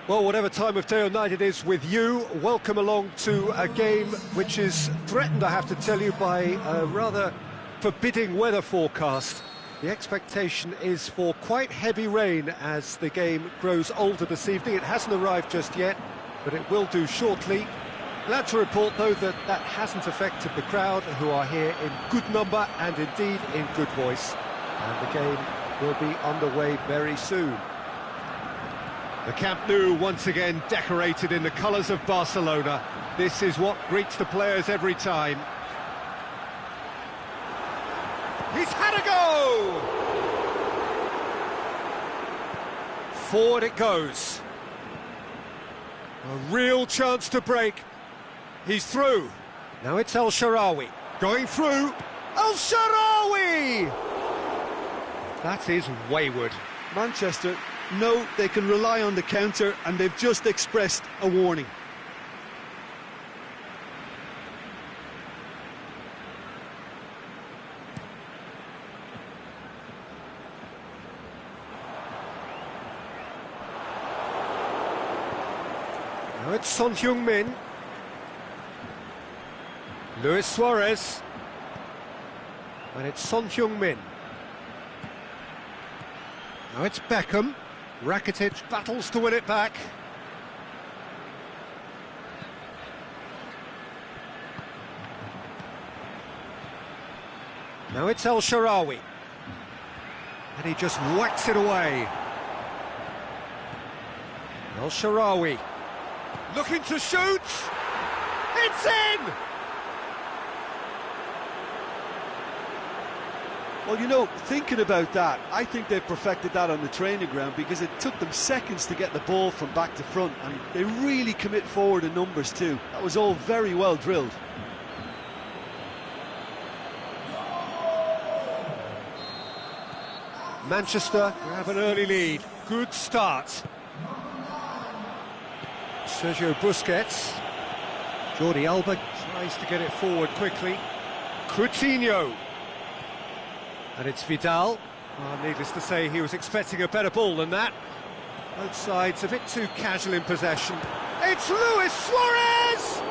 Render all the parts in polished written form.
Well, whatever time of day or night it is with you, welcome along to a game which is threatened, I have to tell you, by a rather forbidding weather forecast. The expectation is for quite heavy rain as the game grows older this evening. It hasn't arrived just yet, but it will do shortly. Glad to report, though, that that hasn't affected the crowd, who are here in good number and indeed in good voice. And the game will be underway very soon. The Camp Nou once again decorated in the colours of Barcelona. This is what greets the players every time. He's had a go! Forward it goes. A real chance to break. He's through. Now it's El Shaarawy. Going through. El Shaarawy! That is wayward. Manchester know they can rely on the counter, and they've just expressed a warning. Now it's Son Heung-min. Luis Suarez. And it's Son Heung-min. Now it's Beckham. Rakitic battles to win it back. Now it's El Shaarawy. And he just whacks it away. El Shaarawy. Looking to shoot. It's in! Well, you know, thinking about that, I think they've perfected that on the training ground, because it took them seconds to get the ball from back to front, and they really commit forward in numbers too. That was all very well drilled. Manchester have an early lead. Good start. Sergio Busquets. Jordi Alba tries to get it forward quickly. Coutinho. And it's Vidal. Well, needless to say, he was expecting a better ball than that. Both sides a bit too casual in possession. It's Luis Suarez!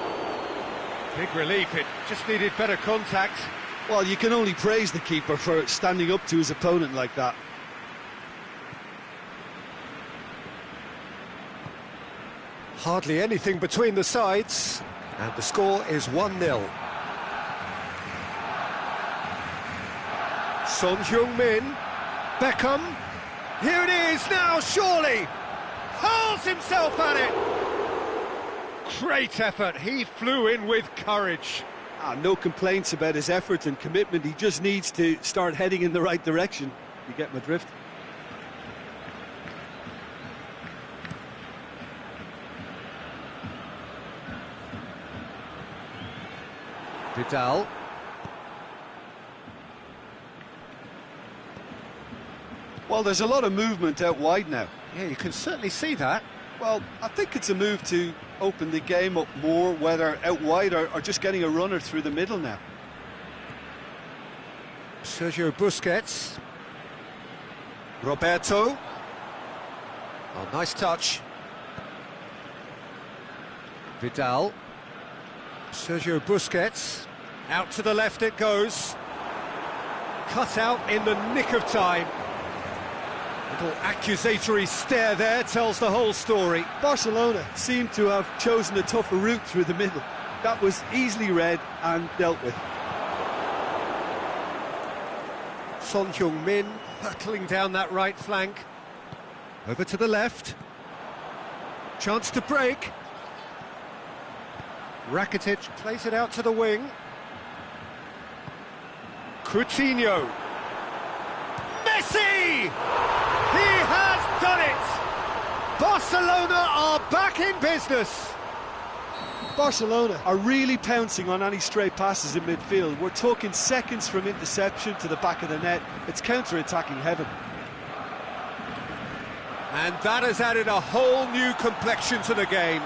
Big relief, it just needed better contact. Well, you can only praise the keeper for standing up to his opponent like that. Hardly anything between the sides, and the score is 1-0. Son Heung-min, Beckham, here it is now, surely, hurls himself at it. Great effort, he flew in with courage. No complaints about his effort and commitment, he just needs to start heading in the right direction. You get my drift? Vidal. Well, there's a lot of movement out wide now. Yeah, you can certainly see that. Well, I think it's a move to open the game up more, whether out wide or just getting a runner through the middle now. Sergio Busquets. Roberto. Oh, nice touch. Vidal. Sergio Busquets. Out to the left it goes. Cut out in the nick of time. Little accusatory stare there tells the whole story. Barcelona seemed to have chosen a tougher route through the middle. That was easily read and dealt with. Son Heung-min hurtling down that right flank. Over to the left. Chance to break. Rakitic plays it out to the wing. Coutinho. Messi! He has done it! Barcelona are back in business! Barcelona are really pouncing on any stray passes in midfield. We're talking seconds from interception to the back of the net. It's counter-attacking heaven. And that has added a whole new complexion to the game.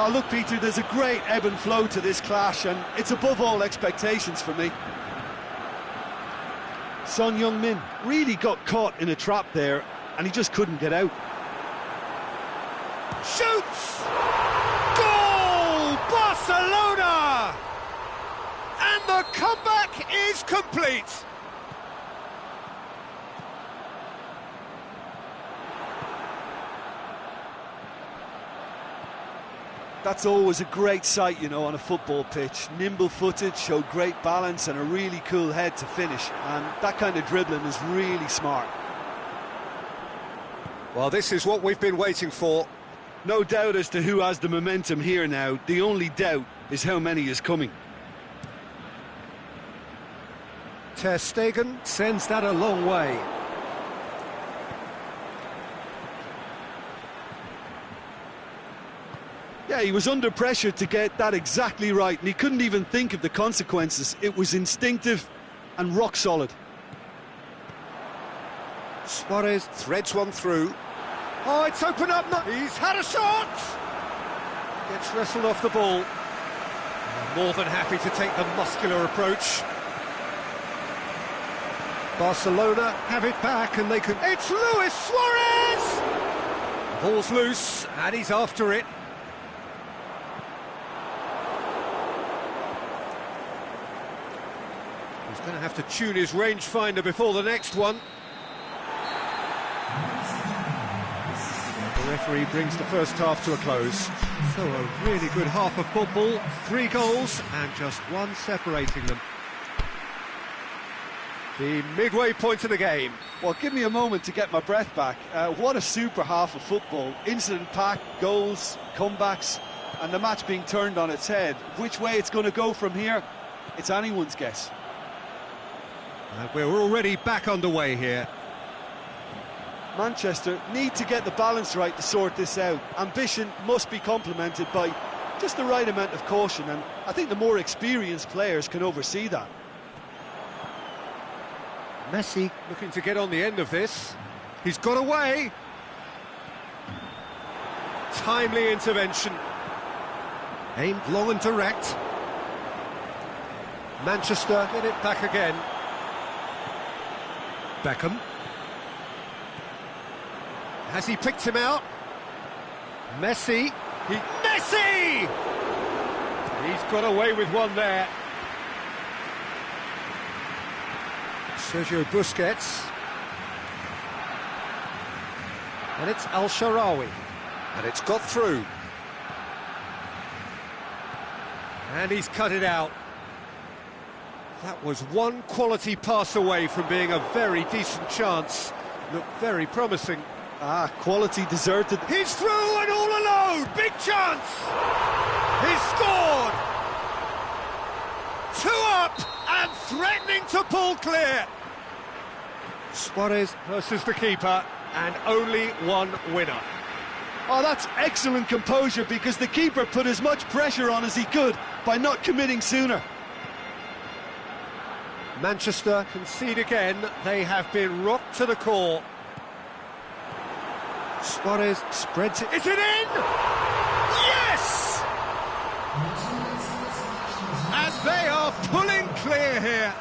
Oh, look, Peter, there's a great ebb and flow to this clash, and it's above all expectations for me. Son Heung-min really got caught in a trap there, and he just couldn't get out. shoots! Goal! Barcelona! And the comeback is complete. That's always a great sight, you know, on a football pitch. Nimble-footed, showed great balance and a really cool head to finish. And that kind of dribbling is really smart. Well, this is what we've been waiting for. No doubt as to who has the momentum here now. The only doubt is how many is coming. Ter Stegen sends that a long way. Yeah, he was under pressure to get that exactly right, and he couldn't even think of the consequences. It was instinctive and rock solid. Suarez threads one through. Oh, it's open up. He's had a shot! Gets wrestled off the ball. More than happy to take the muscular approach. Barcelona have it back and they can... It's Luis Suarez! The ball's loose and he's after it. He's going to have to tune his rangefinder before the next one. The referee brings the first half to a close. So a really good half of football, 3 goals and just one separating them. The midway point of the game. Well, give me a moment to get my breath back. What a super half of football. Incident-packed, goals, comebacks, and the match being turned on its head. Which way it's going to go from here, it's anyone's guess. We're already back underway here. Manchester need to get the balance right to sort this out. Ambition must be complemented by just the right amount of caution, and I think the more experienced players can oversee that. Messi looking to get on the end of this. He's got away. Timely intervention. Aimed long and direct. Manchester get it back again. Beckham. Has he picked him out? Messi. Messi! He's got away with one there. Sergio Busquets. And it's Al-Sharawi. And it's got through. And he's cut it out. That was one quality pass away from being a very decent chance. Looked very promising. Quality deserted. He's through and all alone! Big chance! He's scored! 2 up and threatening to pull clear. Suarez versus the keeper, and only one winner. Oh, that's excellent composure, because the keeper put as much pressure on as he could by not committing sooner. Manchester concede again. They have been rocked to the core. Suarez spreads it. Is it in? Yes! And they are pulling clear here.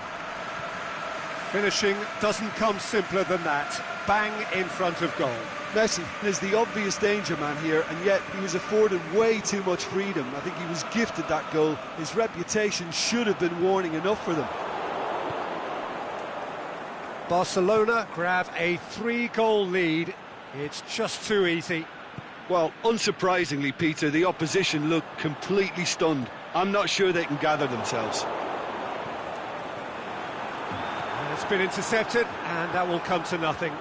Finishing doesn't come simpler than that. Bang in front of goal. Messi is the obvious danger man here, and yet he was afforded way too much freedom. I think he was gifted that goal. His reputation should have been warning enough for them. Barcelona grab a 3-goal lead. It's just too easy. Well, unsurprisingly, Peter, the opposition looked completely stunned. I'm not sure they can gather themselves. It's been intercepted, and that will come to nothing.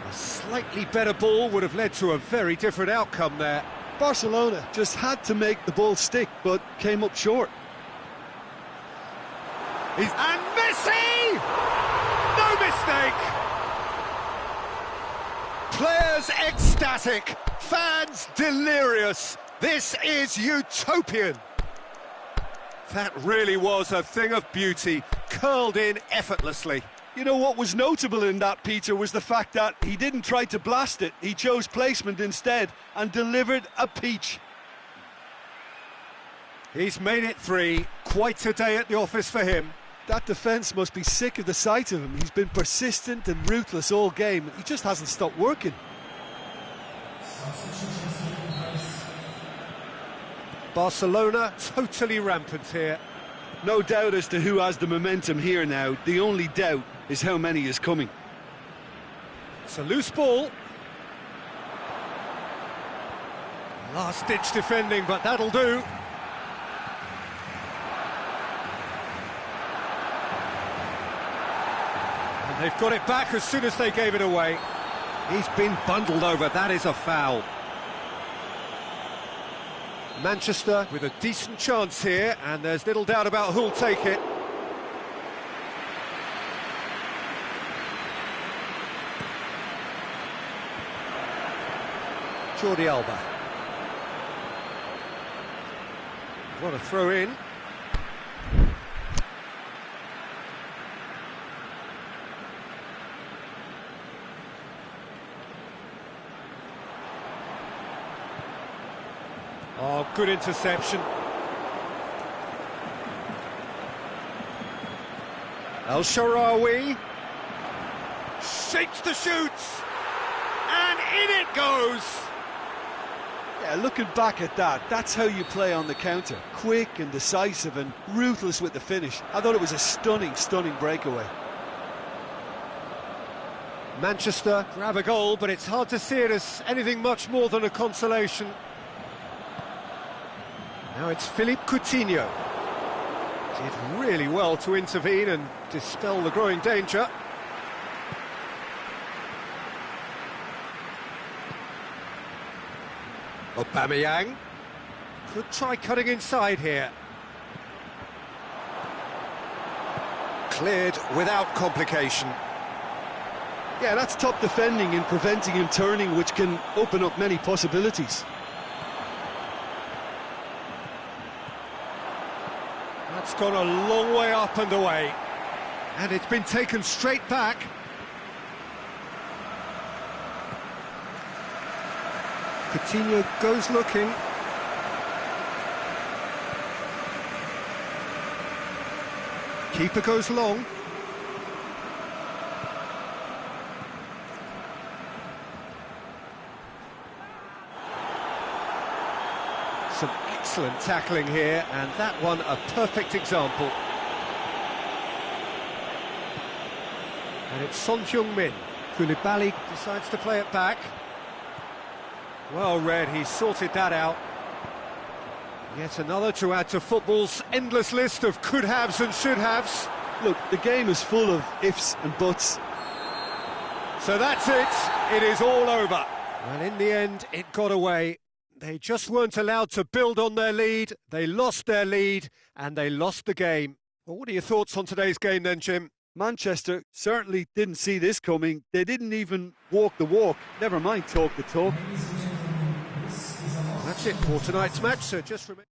A slightly better ball would have led to a very different outcome there. Barcelona just had to make the ball stick, but came up short. And Messi! No mistake! Players ecstatic, fans delirious. This is utopian. That really was a thing of beauty, curled in effortlessly. You know what was notable in that, Peter, was the fact that he didn't try to blast it. He chose placement instead and delivered a peach. He's made it 3. Quite a day at the office for him. That defence must be sick of the sight of him. He's been persistent and ruthless all game. He just hasn't stopped working. Barcelona totally rampant here. No doubt as to who has the momentum here now. The only doubt is how many is coming. It's a loose ball. Last-ditch defending, but that'll do. And they've got it back as soon as they gave it away. He's been bundled over, that is a foul. Manchester with a decent chance here, and there's little doubt about who'll take it. Jordi Alba. What a throw in. Oh, good interception. El Shaarawy shakes the shoots, and in it goes. Yeah, looking back at that, that's how you play on the counter. Quick and decisive and ruthless with the finish. I thought it was a stunning, stunning breakaway. Manchester grab a goal, but it's hard to see it as anything much more than a consolation. Now it's Philippe Coutinho. Did really well to intervene and dispel the growing danger. Aubameyang could try cutting inside here. Cleared without complication. Yeah, that's top defending and preventing him turning, which can open up many possibilities. That's gone a long way up and away. And it's been taken straight back. Coutinho goes looking. Keeper goes long. Some excellent tackling here, and that one a perfect example. And it's Son Heung-min. Koulibaly decides to play it back. Well read, he sorted that out. Yet another to add to football's endless list of could-haves and should-haves. Look, the game is full of ifs and buts. So that's it, it is all over. Well, in the end, it got away. They just weren't allowed to build on their lead, they lost their lead, and they lost the game. Well, what are your thoughts on today's game then, Jim? Manchester certainly didn't see this coming. They didn't even walk the walk, never mind talk the talk. That's it for tonight's match, so just remember...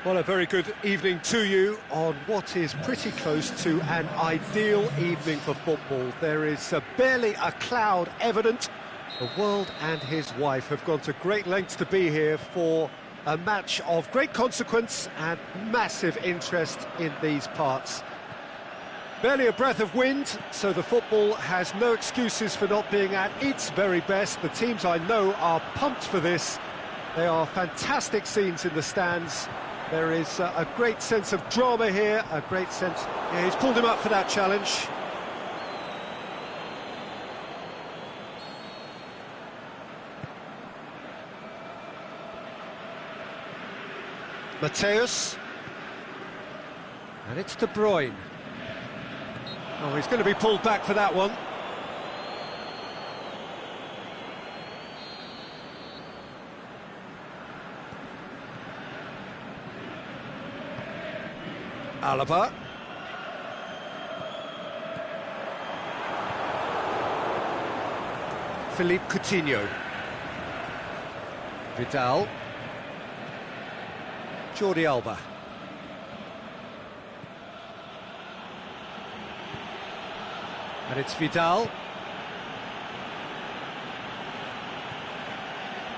Well, a very good evening to you on what is pretty close to an ideal evening for football. There is barely a cloud evident. The world and his wife have gone to great lengths to be here for a match of great consequence and massive interest in these parts. Barely a breath of wind, so the football has no excuses for not being at its very best. The teams I know are pumped for this. They are fantastic scenes in the stands. There is a great sense of drama here, a great sense... Yeah, he's pulled him up for that challenge. Mateus. And it's De Bruyne. Oh, he's going to be pulled back for that one. Alaba. Philippe Coutinho. Vidal. Jordi Alba. And it's Vidal.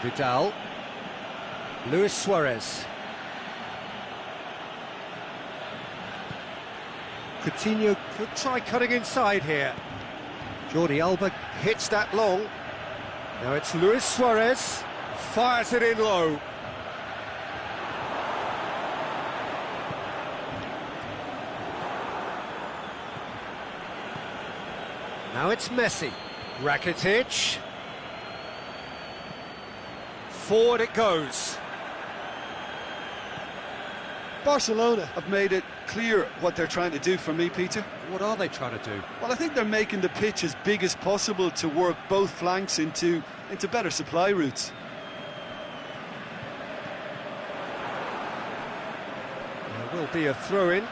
Vidal. Luis Suarez. Coutinho could try cutting inside here. Jordi Alba hits that long. Now it's Luis Suarez. Fires it in low. Now it's Messi. Rakitic. Forward it goes. Barcelona have made it clear what they're trying to do for me, Peter. What are they trying to do? Well, I think they're making the pitch as big as possible to work both flanks into better supply routes. There will be a throw-in.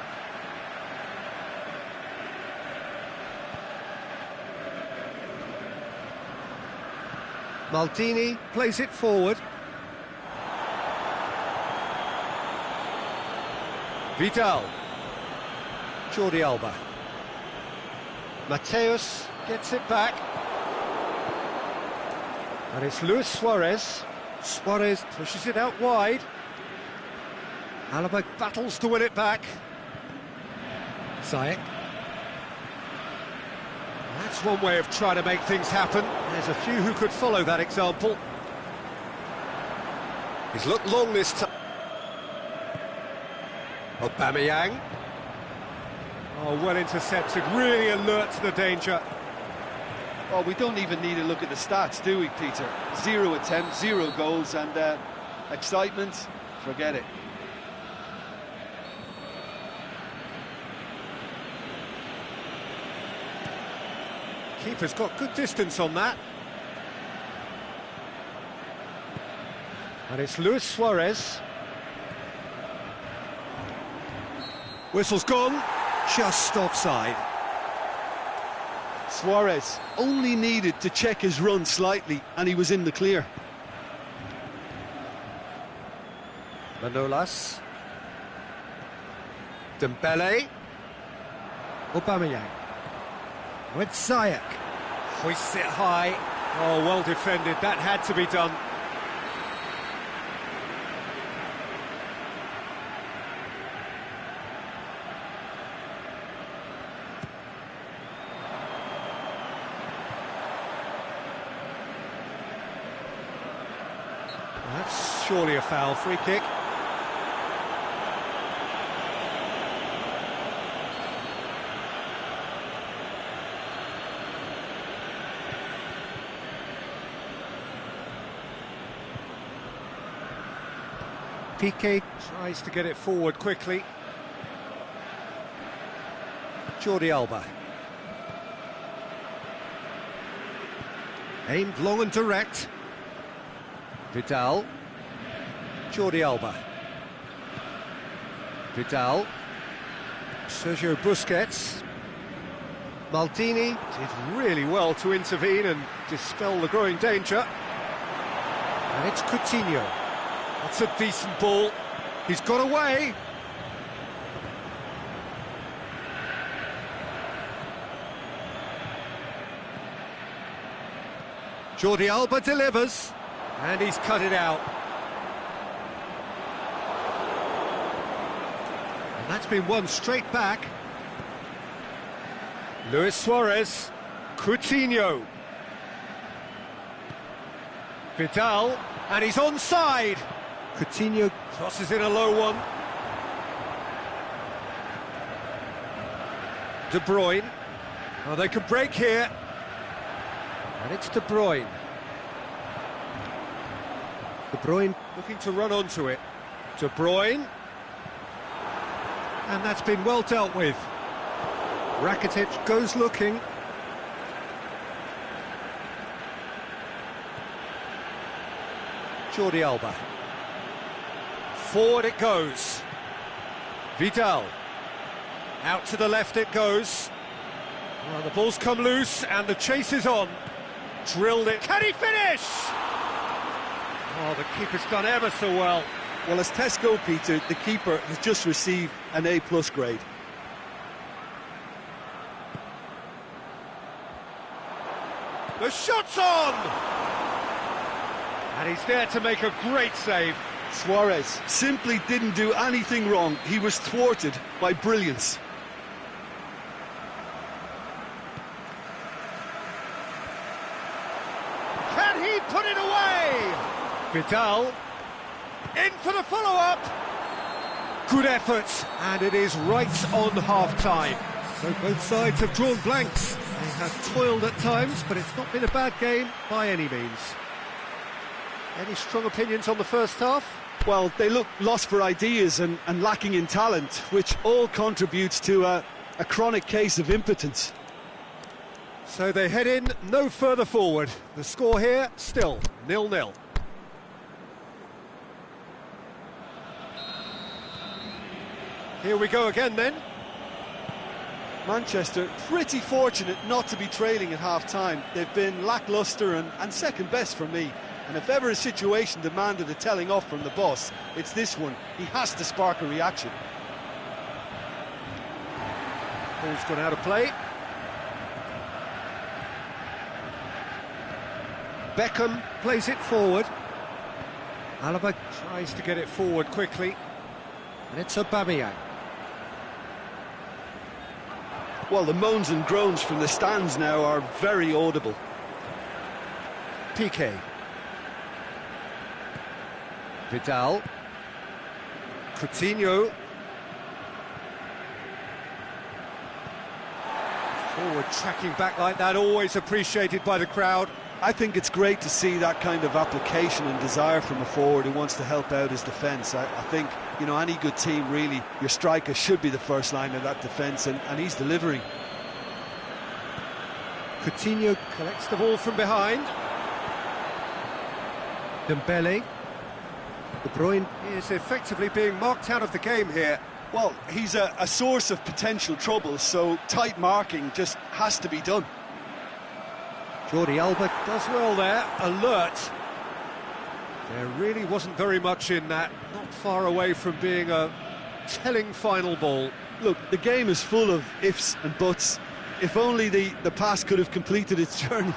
Maldini plays it forward. Vidal. Jordi Alba. Mateus gets it back. And it's Luis Suarez. Suarez pushes it out wide. Alaba battles to win it back. Ziyech. That's one way of trying to make things happen. There's a few who could follow that example. He's looked long this time. Aubameyang. Oh, well intercepted, really alert to the danger. Oh, we don't even need to look at the stats, do we, Peter? 0 attempts, 0 goals, and excitement, forget it. Keeper's got good distance on that. And it's Luis Suarez. Whistle's gone, just offside. Suarez only needed to check his run slightly and he was in the clear. Manolas. Dembele. Aubameyang. With Ziyech. Hoists it high. Oh, well defended, that had to be done. That's surely a foul, free kick. Piqué tries to get it forward quickly. Jordi Alba. Aimed long and direct. Vidal. Jordi Alba. Vidal. Sergio Busquets. Maldini did really well to intervene and dispel the growing danger. And it's Coutinho. That's a decent ball. He's got away. Jordi Alba delivers, and he's cut it out. And that's been won straight back. Luis Suarez, Coutinho. Vidal, and he's onside. Coutinho crosses in a low one. De Bruyne. Oh, they can break here. And it's De Bruyne. De Bruyne looking to run onto it. De Bruyne. And that's been well dealt with. Rakitic goes looking. Jordi Alba. Forward it goes. Vidal. Out to the left it goes. Well, the ball's come loose and the chase is on. Drilled it. Can he finish? Oh, the keeper's done ever so well. Well, as Tesco, Peter, the keeper has just received an A+ grade. The shot's on! And he's there to make a great save. Suarez simply didn't do anything wrong. He was thwarted by brilliance. Can he put it away? Vidal, in for the follow-up. Good effort, and it is right on half-time. So both sides have drawn blanks. They have toiled at times, but it's not been a bad game by any means. Any strong opinions on the first half? Well, they look lost for ideas and lacking in talent, which all contributes to a chronic case of impotence. So they head in no further forward. The score here, still 0-0. Here we go again then. Manchester pretty fortunate not to be trailing at half-time. They've been lacklustre and second best for me. And if ever a situation demanded a telling off from the boss, it's this one. He has to spark a reaction. Ball's gone out of play. Beckham plays it forward. Alaba tries to get it forward quickly. And it's Aubameyang. Well, the moans and groans from the stands now are very audible. Piqué. Vidal. Coutinho. Forward tracking back like that, always appreciated by the crowd. I think it's great to see that kind of application and desire from a forward who wants to help out his defence. I think, you know, any good team, really, your striker should be the first line of that defence, and he's delivering. Coutinho collects the ball from behind. Dembele. De Bruyne is effectively being marked out of the game here. Well, he's a source of potential trouble, so tight marking just has to be done. Jordi Alba does well there, alert. There really wasn't very much in that, not far away from being a telling final ball. Look, the game is full of ifs and buts. If only the pass could have completed its journey.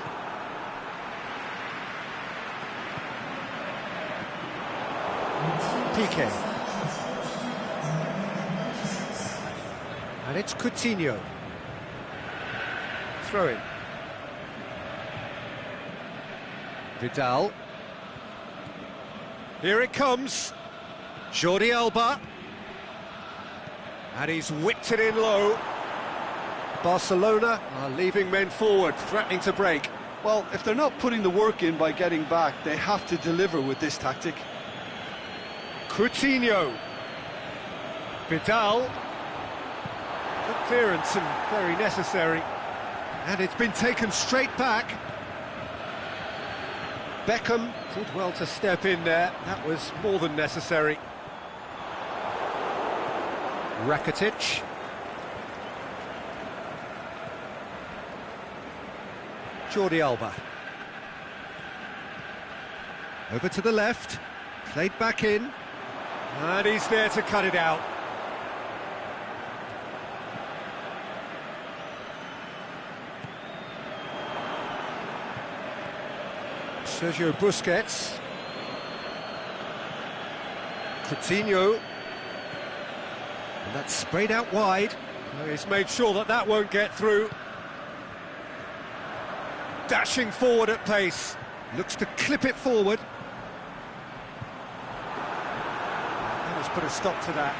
Piqué. And it's Coutinho. Throw in. Vidal. Here it comes. Jordi Alba. And he's whipped it in low. Barcelona are leaving men forward, threatening to break. Well, if they're not putting the work in by getting back, they have to deliver with this tactic. Coutinho. Vidal. Good clearance and very necessary. And it's been taken straight back. Beckham did well to step in there. That was more than necessary. Rakitic. Jordi Alba. Over to the left. Played back in. And he's there to cut it out. Sergio Busquets. Coutinho. And that's sprayed out wide. He's made sure that that won't get through. Dashing forward at pace. Looks to clip it forward. Let's put a stop to that.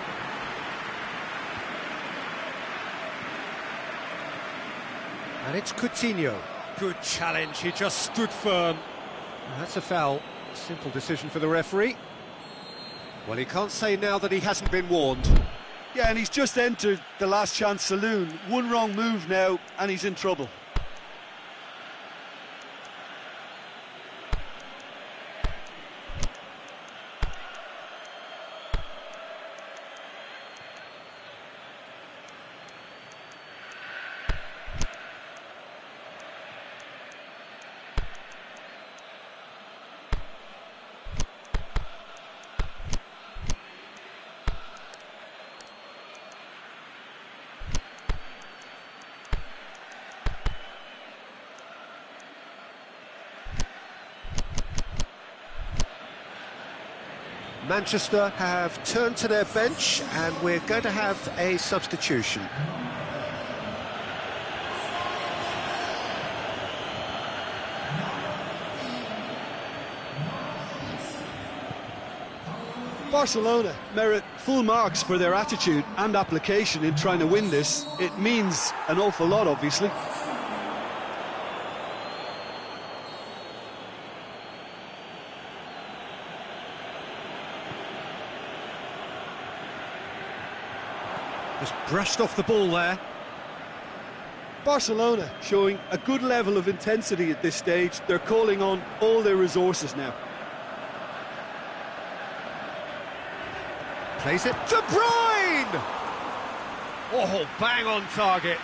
And it's Coutinho. Good challenge, he just stood firm. Well, that's a foul. Simple decision for the referee. Well, he can't say now that he hasn't been warned. Yeah, and he's just entered the last chance saloon. One wrong move now, and he's in trouble. Manchester have turned to their bench and we're going to have a substitution. Barcelona merit full marks for their attitude and application in trying to win this. It means an awful lot, obviously. Just brushed off the ball there. Barcelona showing a good level of intensity at this stage. They're calling on all their resources now. Plays it. De Bruyne! Oh, bang on target.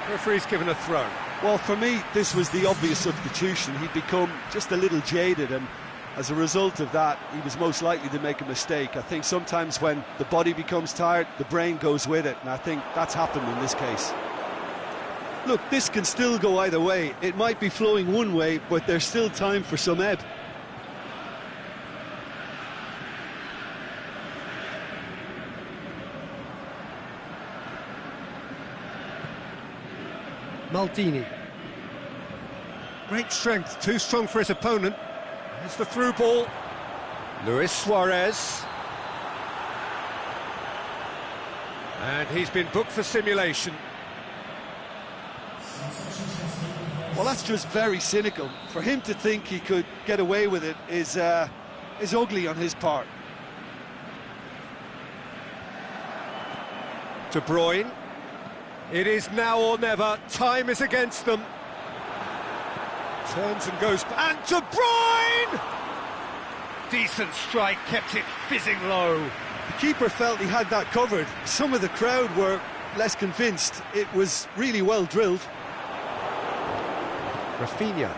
Referee's given a throw. Well, for me, this was the obvious substitution. He'd become just a little jaded, and as a result of that, he was most likely to make a mistake. I think sometimes when the body becomes tired, the brain goes with it, and I think that's happened in this case. Look, this can still go either way. It might be flowing one way, but there's still time for some ebb. Maldini. Great strength, too strong for his opponent. Here's the through ball. Luis Suarez. And he's been booked for simulation. Well, that's just very cynical. For him to think he could get away with it is ugly on his part. De Bruyne. It is now or never. Time is against them. Turns and goes, and De Bruyne! Decent strike, kept it fizzing low. The keeper felt he had that covered. Some of the crowd were less convinced. It was really well drilled. Rafinha.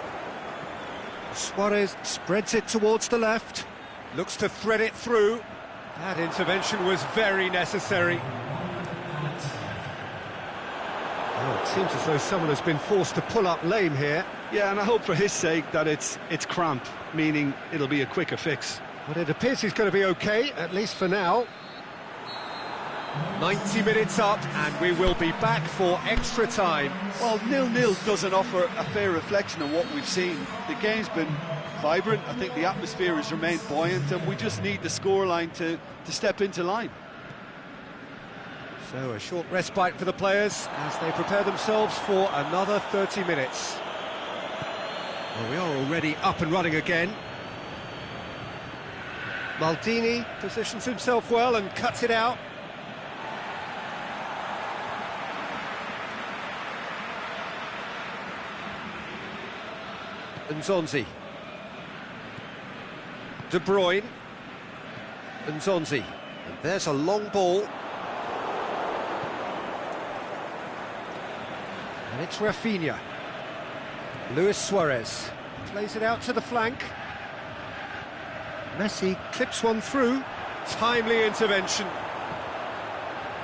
Suarez spreads it towards the left. Looks to thread it through. That intervention was very necessary. Oh, it seems as though someone has been forced to pull up lame here. Yeah, and I hope for his sake that it's cramp, meaning it'll be a quicker fix. But it appears he's going to be okay, at least for now. 90 minutes up, and we will be back for extra time. Well, 0-0 doesn't offer a fair reflection of what we've seen. The game's been vibrant. I think the atmosphere has remained buoyant, and we just need the scoreline to step into line. So a short respite for the players as they prepare themselves for another 30 minutes. Well, we are already up and running again. Maldini positions himself well and cuts it out. Nzonzi. De Bruyne. Nzonzi. And there's a long ball. And it's Rafinha. Luis Suarez plays it out to the flank. Messi clips one through. Timely intervention.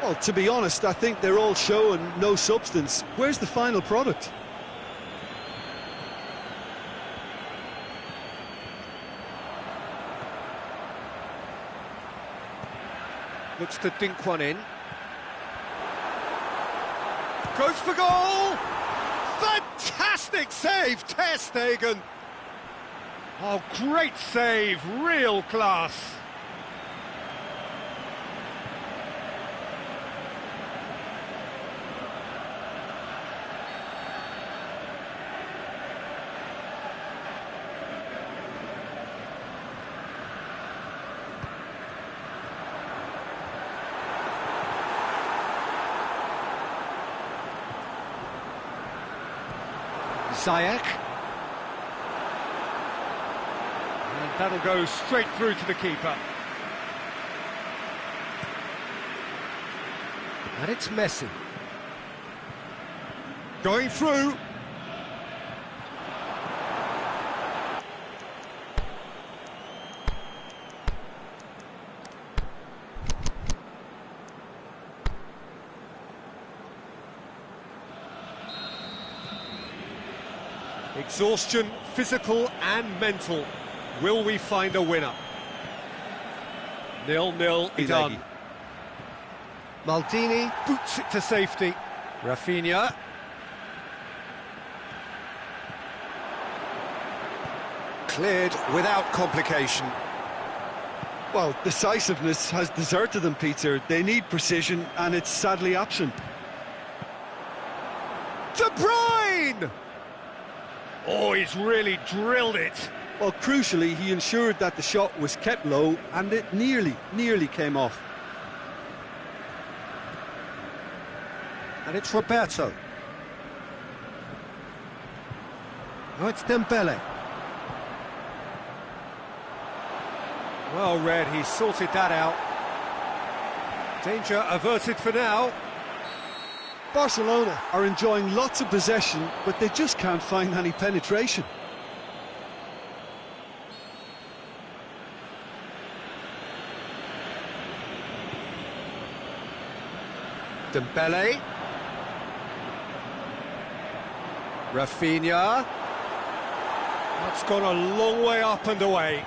Well, to be honest, I think they're all show and no substance. Where's the final product? Looks to dink one in. Goes for goal! Fantastic save, Ter Stegen! Oh, great save, real class. Ziyech. And that'll go straight through to the keeper. And it's Messi. Going through. Exhaustion, physical and mental. Will we find a winner? 0-0 done. Maldini boots it to safety. Rafinha. Cleared without complication. Well, decisiveness has deserted them, Peter. They need precision, and it's sadly absent. De Bruyne! Oh, he's really drilled it. Well, crucially, he ensured that the shot was kept low, and it nearly came off. And it's Roberto. Oh, it's Dembele. Well read, he sorted that out. Danger averted for now. Barcelona are enjoying lots of possession, but they just can't find any penetration. Dembele. Rafinha. That's gone a long way up and away.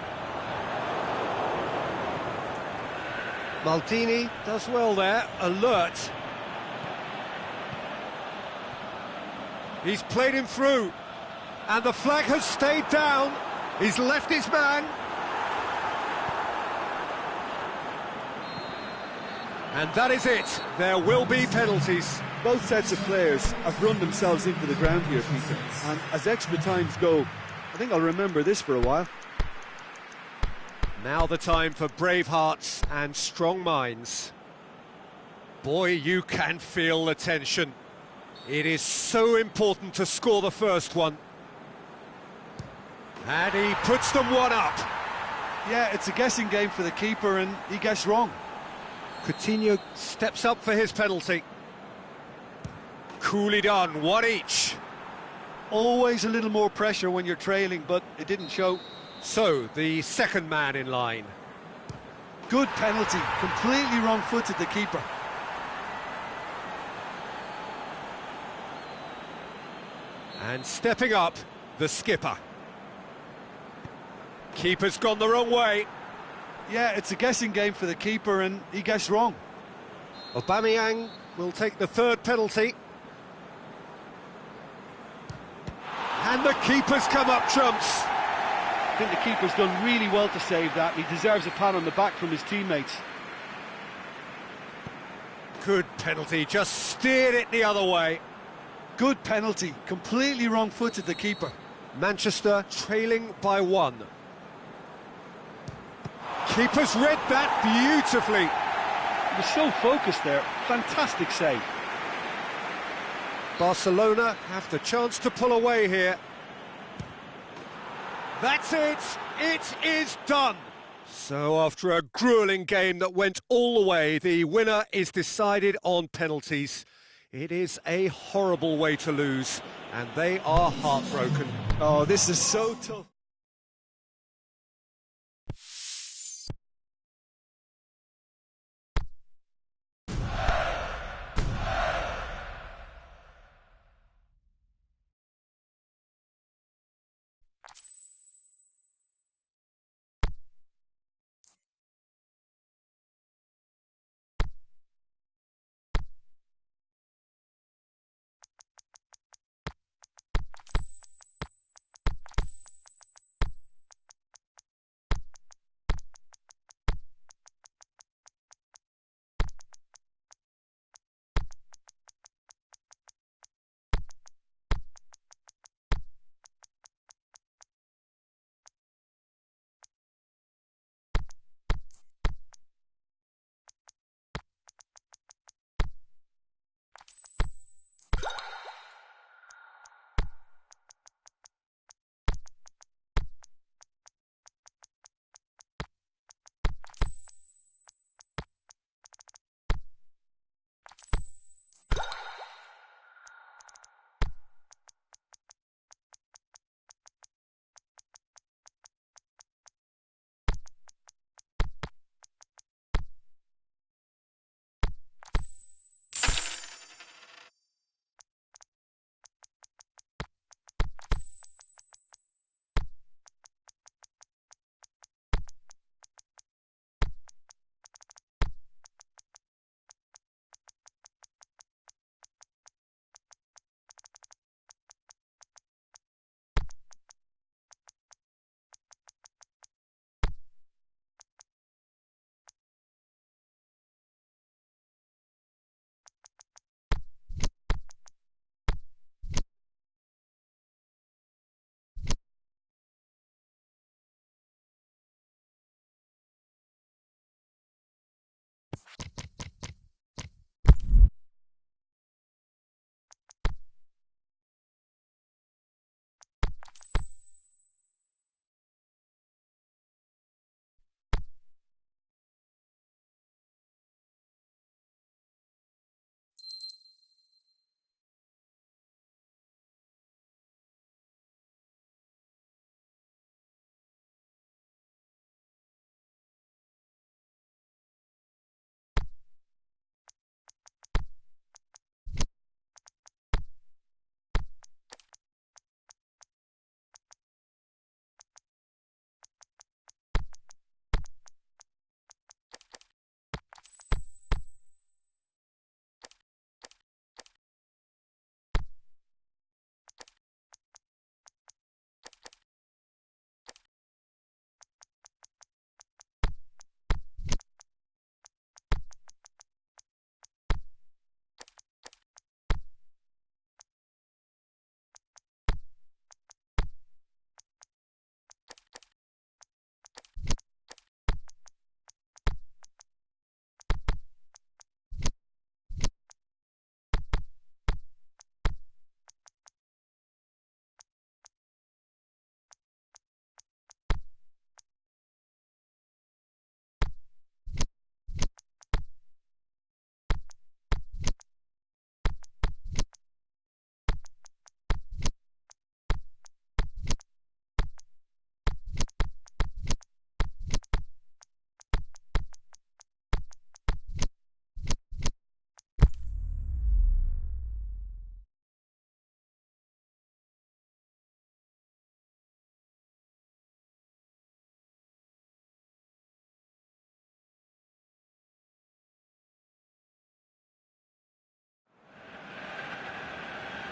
Maldini does well there, alert. He's played him through, and the flag has stayed down. He's left his man. And that is it. There will be penalties. Both sets of players have run themselves into the ground here, Peter. And as extra times go, I think I'll remember this for a while. Now the time for brave hearts and strong minds. Boy, you can feel the tension. It is so important to score the first one. And he puts them one up. Yeah, it's a guessing game for the keeper, and he guessed wrong. Coutinho steps up for his penalty. Coolly done, one each. Always a little more pressure when you're trailing, but it didn't show. So, the second man in line. Good penalty, completely wrong-footed the keeper. And stepping up, the skipper. Keeper's gone the wrong way. Yeah, it's a guessing game for the keeper, and he guessed wrong. Aubameyang will take the third penalty. And the keeper's come up trumps. I think the keeper's done really well to save that. He deserves a pat on the back from his teammates. Good penalty, just steered it the other way. Good penalty, completely wrong-footed the keeper. Manchester trailing by one. Keeper's read that beautifully. He was so focused there, fantastic save. Barcelona have the chance to pull away here. That's it, it is done. So after a gruelling game that went all the way, the winner is decided on penalties. It is a horrible way to lose, and they are heartbroken. Oh, this is so tough.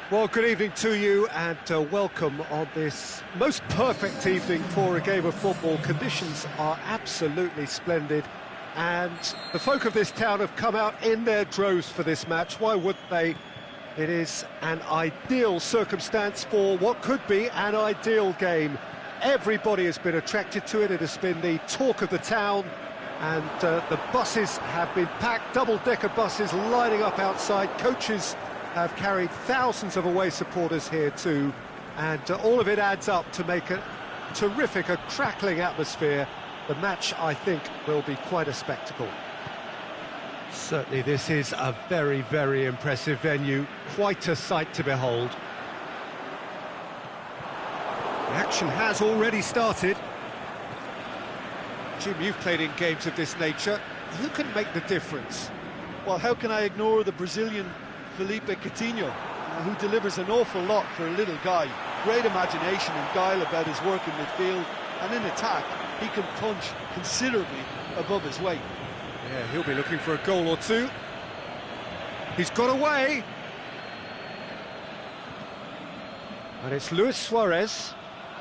Well, good evening to you and welcome on this most perfect evening for a game of football. Conditions are absolutely splendid and the folk of this town have come out in their droves for this match. Why wouldn't they? It is an ideal circumstance for what could be an ideal game. Everybody has been attracted to it. It has been the talk of the town and the buses have been packed, double-decker buses lining up outside. Coaches have carried thousands of away supporters here too, and all of it adds up to make a terrific, a crackling atmosphere. The match, I think, will be quite a spectacle. Certainly this is a very, very impressive venue, quite a sight to behold. The action has already started. Jim, you've played in games of this nature. Who can make the difference? Well, how can I ignore the Brazilian Felipe Coutinho, who delivers an awful lot for a little guy. Great imagination and guile about his work in midfield, and in attack he can punch considerably above his weight. Yeah, he'll be looking for a goal or two. He's got away. And it's Luis Suarez,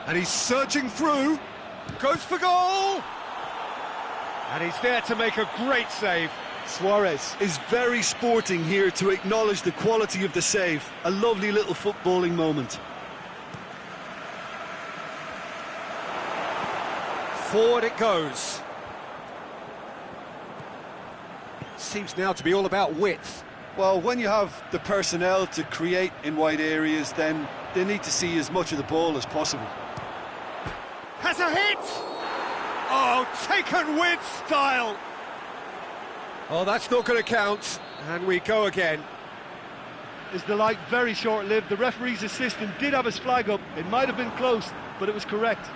and he's surging through, goes for goal! And he's there to make a great save. Suarez is very sporting here to acknowledge the quality of the save. A lovely little footballing moment. Forward it goes. Seems now to be all about width. Well, when you have the personnel to create in wide areas, then they need to see as much of the ball as possible. Has a hit! Oh, taken with style! Oh, that's not going to count, and we go again. His delight very short-lived. The referee's assistant did have his flag up. It might have been close, but it was correct.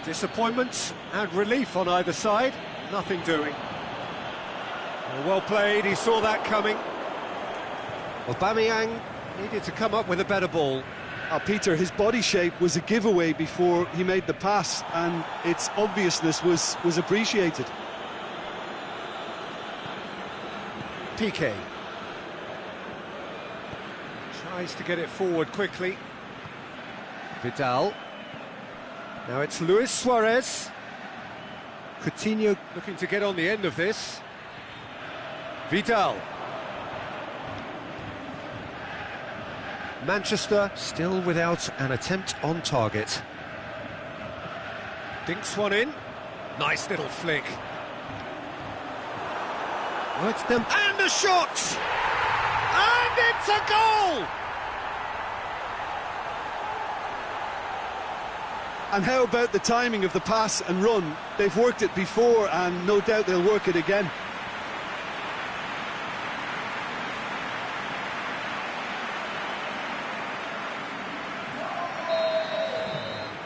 Disappointment and relief on either side. Nothing doing. Well played, he saw that coming. Aubameyang needed to come up with a better ball. Peter, his body shape was a giveaway before he made the pass, and its obviousness was appreciated. Piqué tries to get it forward quickly. Vidal. Now it's Luis Suarez. Coutinho looking to get on the end of this. Vidal. Manchester still without an attempt on target. Dinks one in. Nice little flick. Works them, and a shot! And it's a goal! And how about the timing of the pass and run? They've worked it before, and no doubt they'll work it again.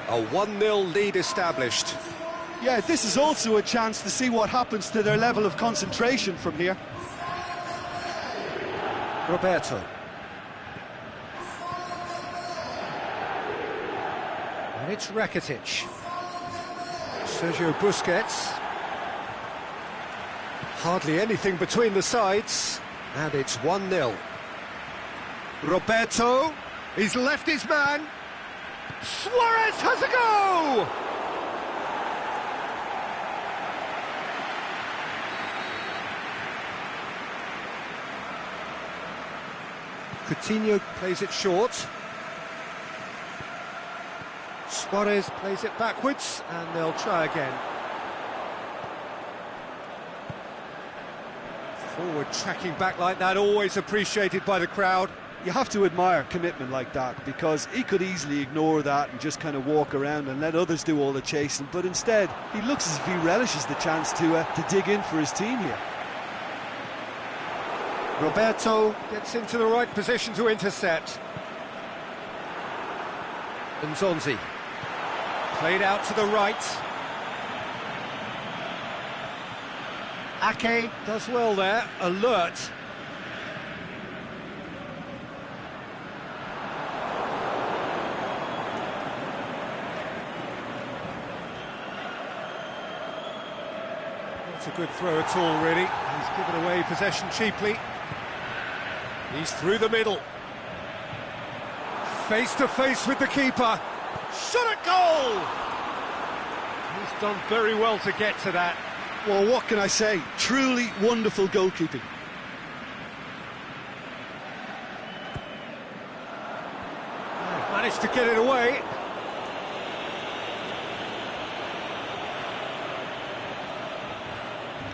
A 1-0 lead established. Yeah, this is also a chance to see what happens to their level of concentration from here. Roberto. And it's Rakitic. Sergio Busquets. Hardly anything between the sides. And it's 1-0. Roberto. He's left his man. Suarez has a go! Coutinho plays it short. Suarez plays it backwards, and they'll try again. Forward tracking back like that, always appreciated by the crowd. You have to admire commitment like that, because he could easily ignore that and just kind of walk around and let others do all the chasing, but instead he looks as if he relishes the chance to dig in for his team here. Roberto gets into the right position to intercept. Nzonzi played out to the right. Ake does well there, alert. Not a good throw at all, really. He's given away possession cheaply. He's through the middle. Face to face with the keeper. Shot at goal! He's done very well to get to that. Well, what can I say? Truly wonderful goalkeeping. Managed to get it away.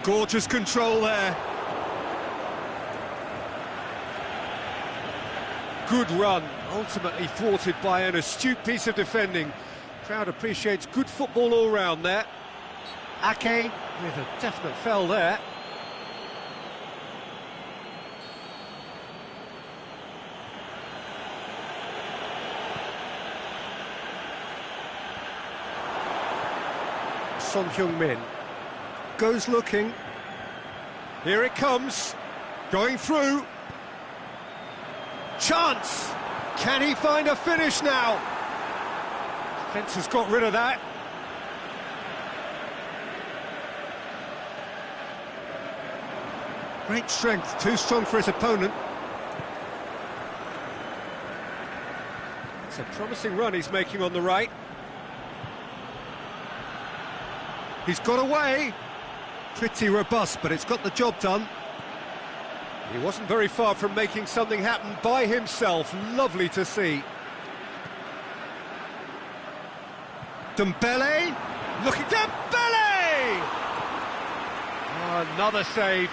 Gorgeous control there. Good run, ultimately thwarted by an astute piece of defending. Crowd appreciates good football all round there. Ake with a definite foul there. Son Heung-min goes looking. Here it comes, going through. Chance! Can he find a finish now? Defence has got rid of that. Great strength, too strong for his opponent. It's a promising run he's making on the right. He's got away. Pretty robust, but it's got the job done. He wasn't very far from making something happen by himself. Lovely to see. Dembele, looking, Dembele! Oh, another save.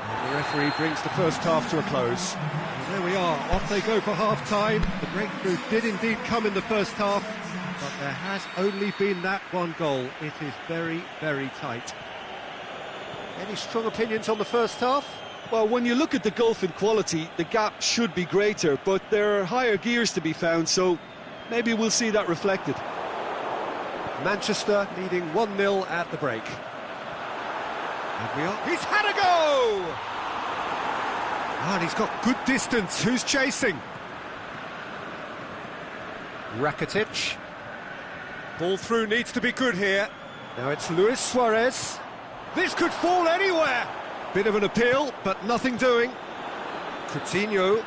And the referee brings the first half to a close. And there we are, off they go for half-time. The breakthrough did indeed come in the first half, but there has only been that one goal. It is very, very tight. Any strong opinions on the first half? Well, when you look at the gulf in quality, the gap should be greater, but there are higher gears to be found, so maybe we'll see that reflected. Manchester leading 1-0 at the break. And we are... He's had a go! And he's got good distance. Who's chasing? Rakitic. Ball through needs to be good here. Now it's Luis Suarez. This could fall anywhere. Bit of an appeal, but nothing doing. Coutinho.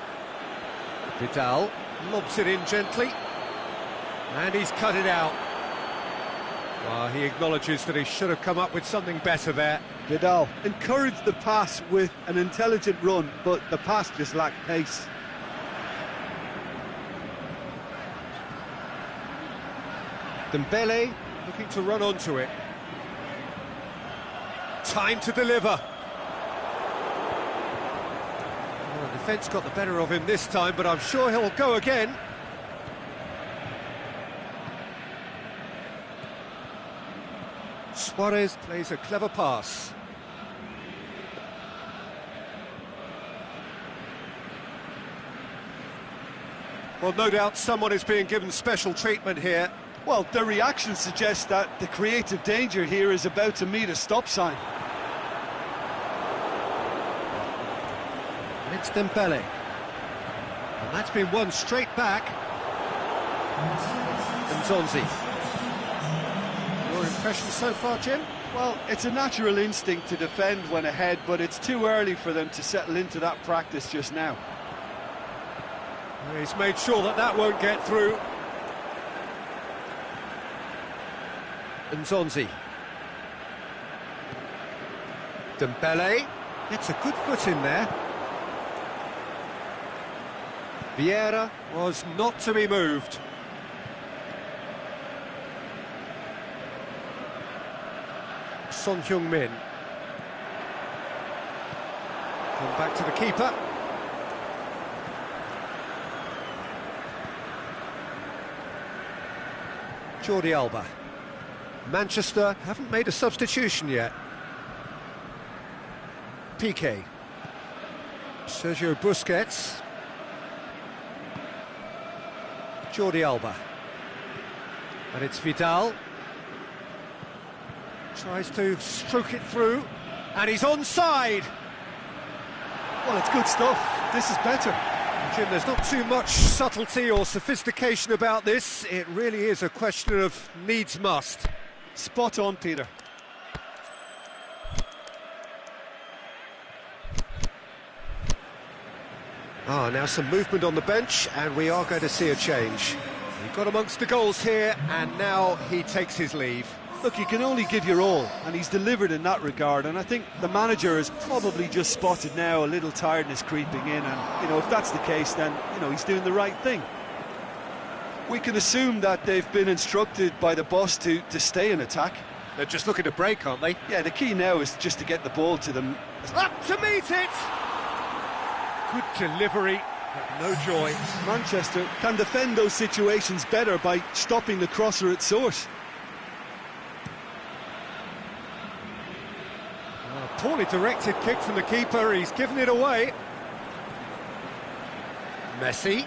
Vidal lobs it in gently. And he's cut it out. Well, he acknowledges that he should have come up with something better there. Vidal encouraged the pass with an intelligent run, but the pass just lacked pace. Dembele looking to run onto it. Time to deliver. Well, the defence got the better of him this time, but I'm sure he'll go again. Suarez plays a clever pass. Well, no doubt someone is being given special treatment here. Well, the reaction suggests that the creative danger here is about to meet a stop sign. It's Dembele. And that's been won straight back. And Zonzi. Your impressions so far, Jim? Well, it's a natural instinct to defend when ahead, but it's too early for them to settle into that practice just now. He's made sure that that won't get through. And Zonzi. Dembele gets a good foot in there. Vieira was not to be moved. Son Heung-min. Come back to the keeper. Jordi Alba. Manchester haven't made a substitution yet. Piqué. Sergio Busquets. Jordi Alba. And it's Vidal. Tries to stroke it through. And he's onside. Well, it's good stuff. This is better. Jim, there's not too much subtlety or sophistication about this. It really is a question of needs must. Spot on, Peter. Now some movement on the bench, and we are going to see a change. He got amongst the goals here, and now he takes his leave. Look, you can only give your all, and he's delivered in that regard, and I think the manager has probably just spotted now a little tiredness creeping in, and, you know, if that's the case, then, you know, he's doing the right thing. We can assume that they've been instructed by the boss to stay in attack. They're just looking to break, aren't they? Yeah, the key now is just to get the ball to them. Up to meet it! Good delivery, but no joy. Manchester can defend those situations better by stopping the crosser at source. Poorly directed kick from the keeper, he's given it away. Messi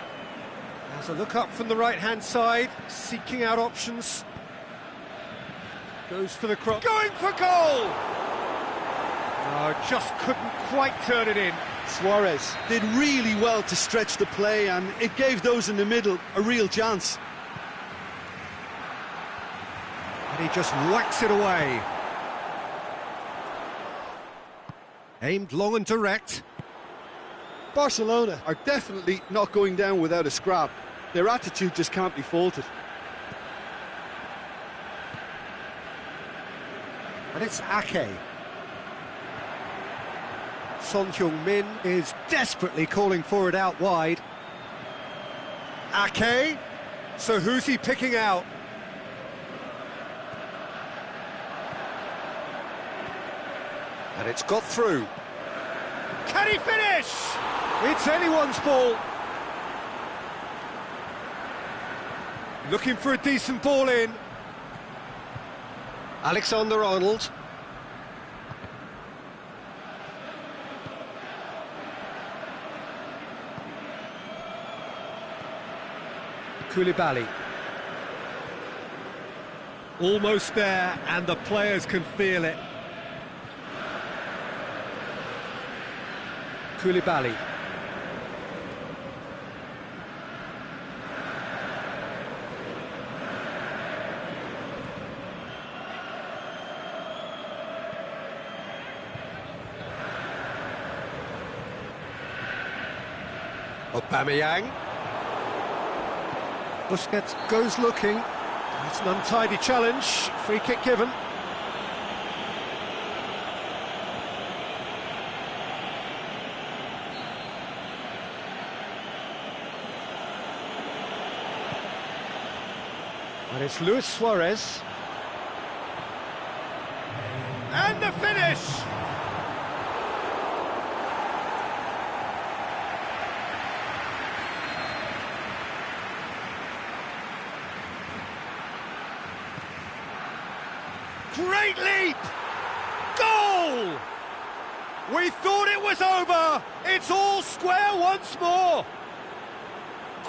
has a look up from the right-hand side, seeking out options. Goes for the cross. Going for goal! Just couldn't quite turn it in. Suarez did really well to stretch the play, and it gave those in the middle a real chance. And he just whacks it away. Aimed long and direct. Barcelona are definitely not going down without a scrap. Their attitude just can't be faulted. And it's Ake. Son Heung-min is desperately calling for it out wide. Ake. So who's he picking out? And it's got through. Can he finish? It's anyone's ball. Looking for a decent ball in. Alexander-Arnold. Koulibaly. Almost there, and the players can feel it. Koulibaly. Aubameyang. Busquets goes looking. It's an untidy challenge. Free kick given. And it's Luis Suarez. And the finish! Great leap! Goal! We thought it was over! It's all square once more!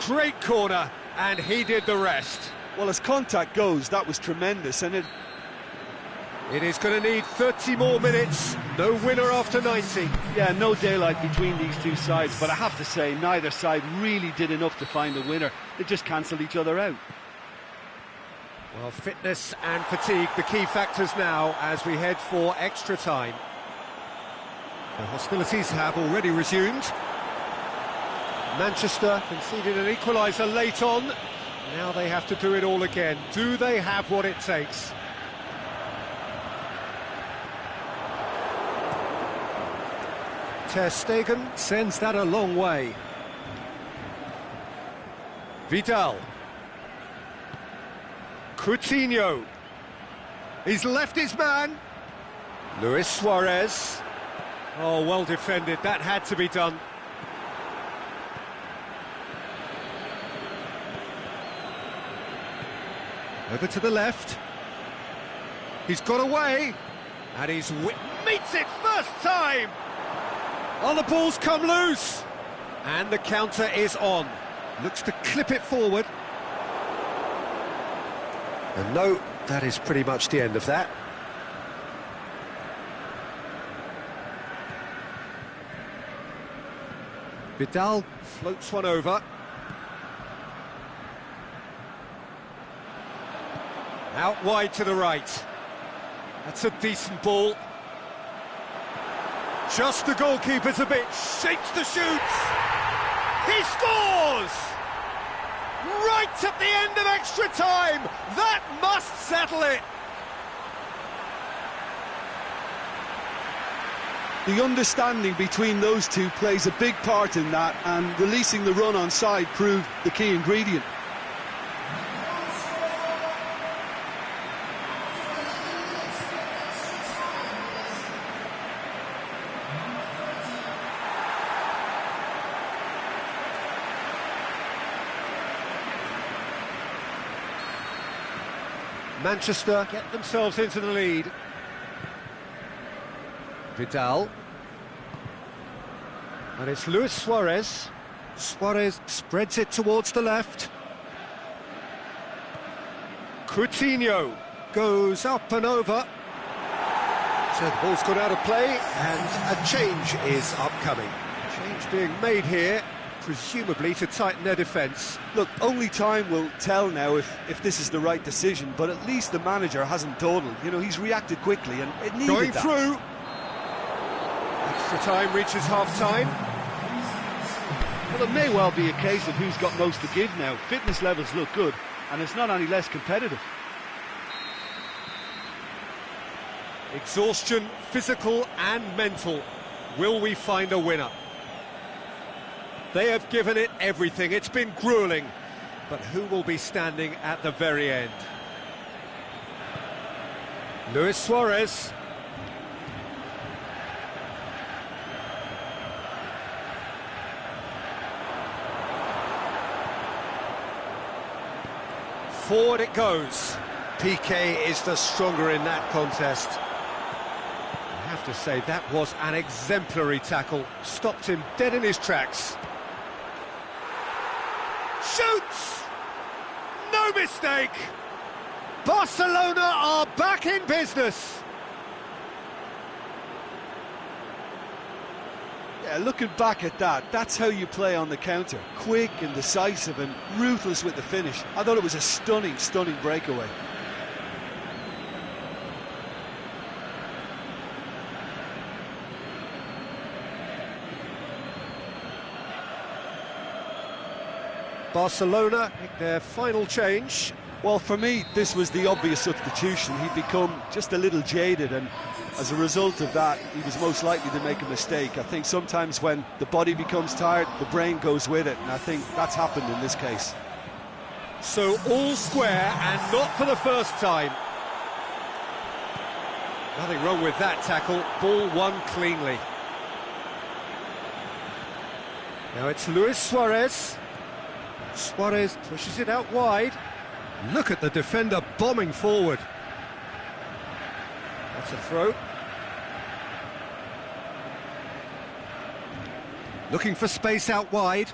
Great corner, and he did the rest. Well, as contact goes, that was tremendous, and it is going to need 30 more minutes. No winner after 90. Yeah, no daylight between these two sides, but I have to say, neither side really did enough to find a winner. They just cancelled each other out. Well, fitness and fatigue, the key factors now as we head for extra time. The hostilities have already resumed. Manchester conceded an equaliser late on. Now they have to do it all again. Do they have what it takes? Ter Stegen sends that a long way. Vidal. Coutinho. He's left his man. Luis Suarez. Oh, well defended. That had to be done. Over to the left. He's got away. And he's meets it first time. Oh, the ball's come loose. And the counter is on. Looks to clip it forward. And no, that is pretty much the end of that. Vidal floats one over. Out wide to the right. That's a decent ball. Just the goalkeeper's a bit. Shapes to shoot. He scores! Right at the end of extra time. That must settle it. The understanding between those two plays a big part in that, and releasing the run on side proved the key ingredient. Manchester get themselves into the lead. Vidal. And it's Luis Suarez. Suarez spreads it towards the left. Coutinho goes up and over. So the ball's gone out of play and a change is upcoming. Change being made here, presumably to tighten their defence. Look, only time will tell now if this is the right decision, but at least the manager hasn't dawdled. You know, he's reacted quickly and it needed going that. Through. Extra time reaches half-time. Well, it may well be a case of who's got most to give now. Fitness levels look good, and it's not any less competitive. Exhaustion, physical and mental. Will we find a winner? They have given it everything. It's been gruelling. But who will be standing at the very end? Luis Suarez. Forward it goes. PK is the stronger in that contest. I have to say, that was an exemplary tackle. Stopped him dead in his tracks. Shoots! No mistake! Barcelona are back in business. Yeah, looking back at that, that's how you play on the counter. Quick and decisive and ruthless with the finish. I thought it was a stunning, stunning breakaway. Barcelona make their final change. Well, for me, this was the obvious substitution. He'd become just a little jaded, and as a result of that, he was most likely to make a mistake. I think sometimes when the body becomes tired, the brain goes with it, and I think that's happened in this case. So all square, and not for the first time. Nothing wrong with that tackle. Ball won cleanly. Now it's Luis Suarez. Suarez pushes it out wide. Look at the defender bombing forward. That's a throw. Looking for space out wide.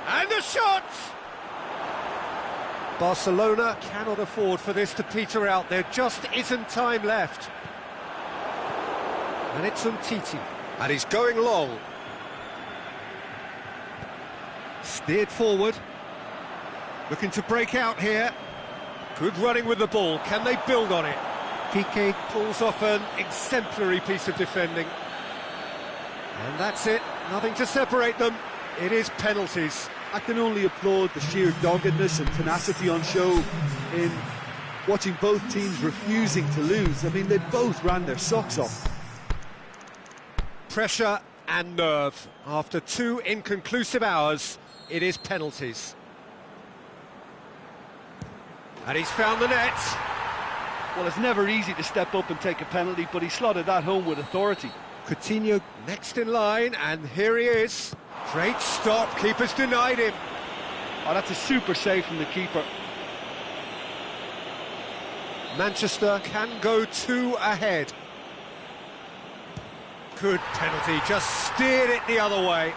And a shot! Barcelona cannot afford for this to peter out. There just isn't time left. And it's Umtiti. And he's going long. Steered forward. Looking to break out here. Good running with the ball. Can they build on it? Piqué pulls off an exemplary piece of defending. And that's it. Nothing to separate them. It is penalties. I can only applaud the sheer doggedness and tenacity on show in watching both teams refusing to lose. I mean, they both ran their socks off. Pressure and nerve. After 2 inconclusive hours, it is penalties. And he's found the net. Well, it's never easy to step up and take a penalty, but he slotted that home with authority. Coutinho next in line, and here he is. Great stop, keeper's denied him. Oh, that's a super save from the keeper. Manchester can go 2 ahead. Good penalty, just steered it the other way.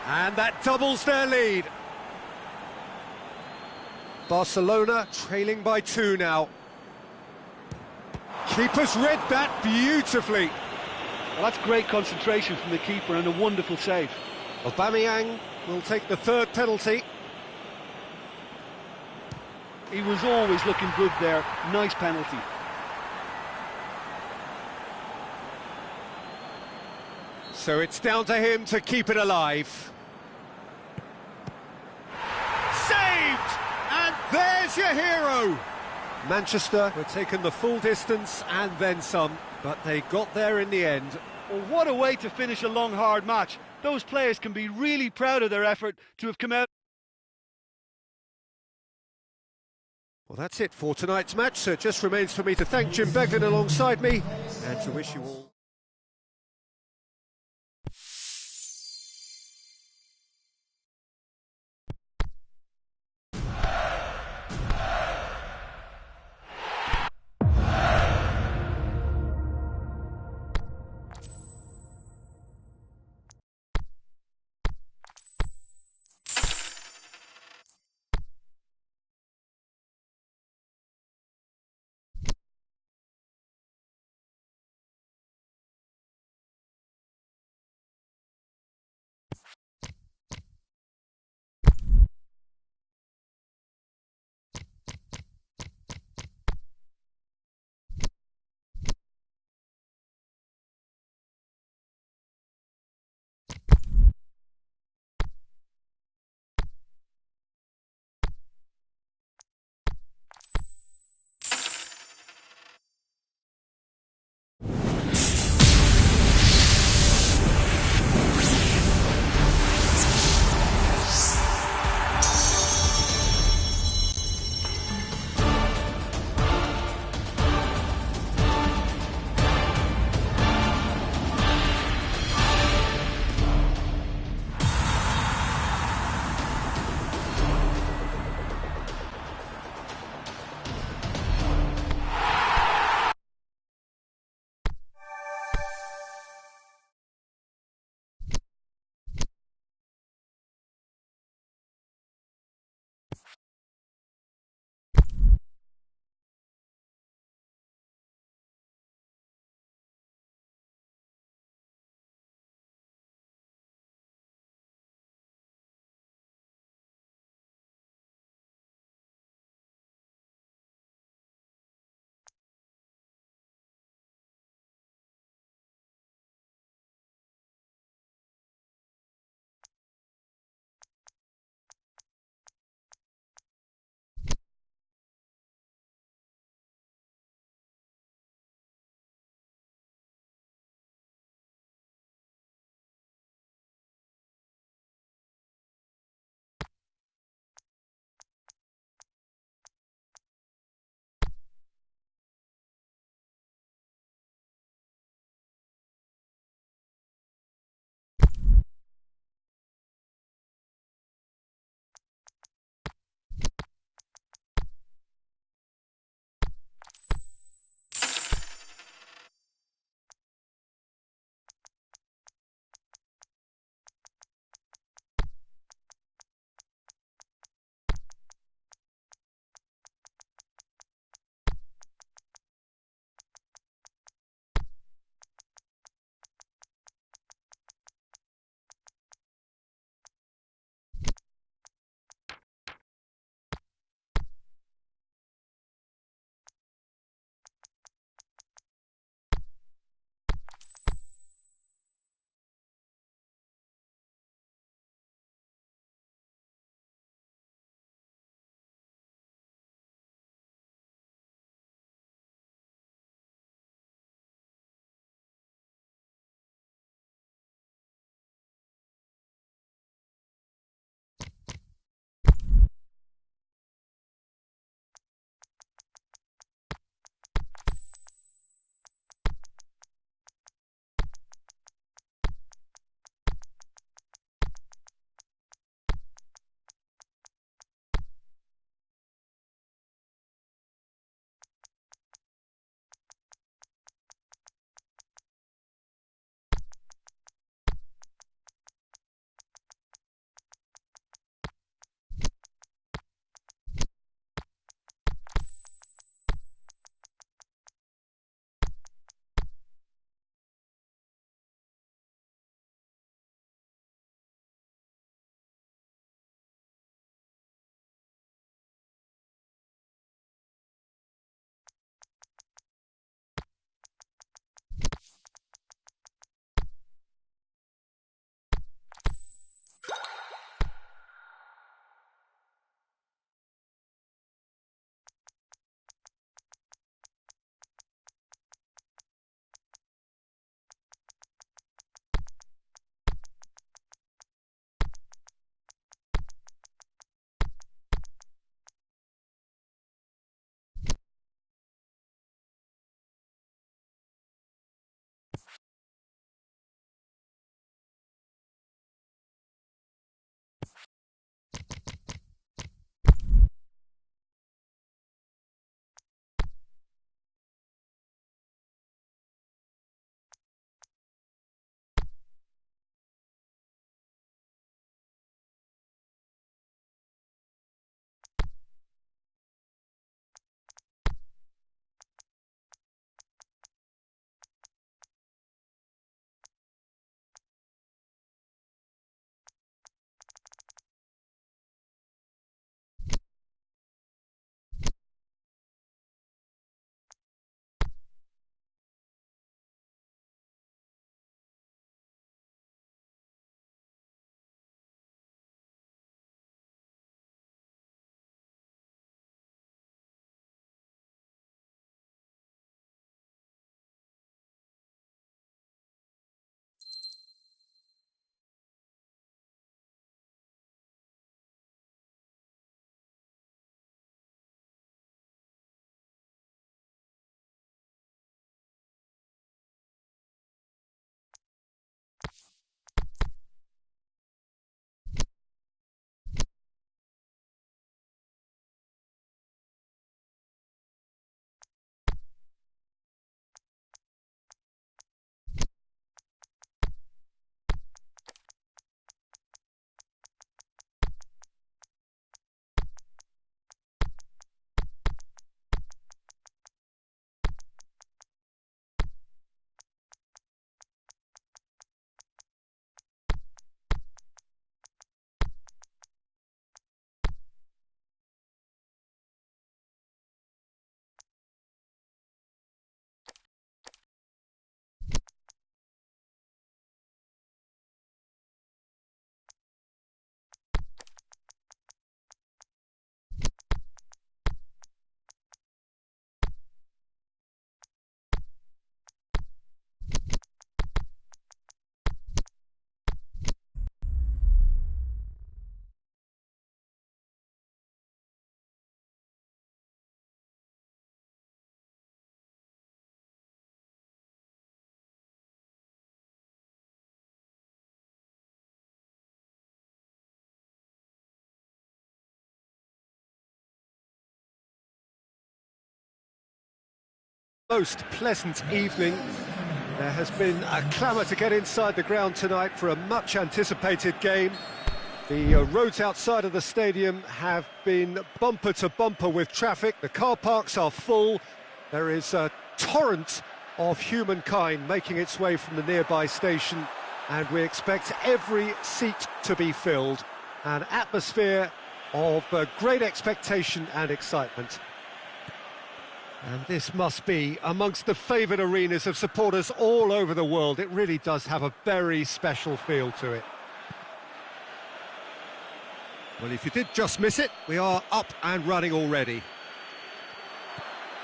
And that doubles their lead. Barcelona trailing by 2 now. Keeper's read that beautifully. Well, that's great concentration from the keeper and a wonderful save. Aubameyang will take the third penalty. He was always looking good there. Nice penalty. So it's down to him to keep it alive. Saved! And there's your hero! Manchester were taken the full distance and then some, but they got there in the end. Well, what a way to finish a long, hard match. Those players can be really proud of their effort to have come out. Well, that's it for tonight's match, so it just remains for me to thank Jim Beglin alongside me and to wish you all Most pleasant evening. There has been a clamour to get inside the ground tonight for a much anticipated game. The roads outside of the stadium have been bumper to bumper with traffic. The car parks are full. There is a torrent of humankind making its way from the nearby station, and we expect every seat to be filled. An atmosphere of great expectation and excitement. And this must be amongst the favoured arenas of supporters all over the world. It really does have a very special feel to it. Well, if you did just miss it, we are up and running already.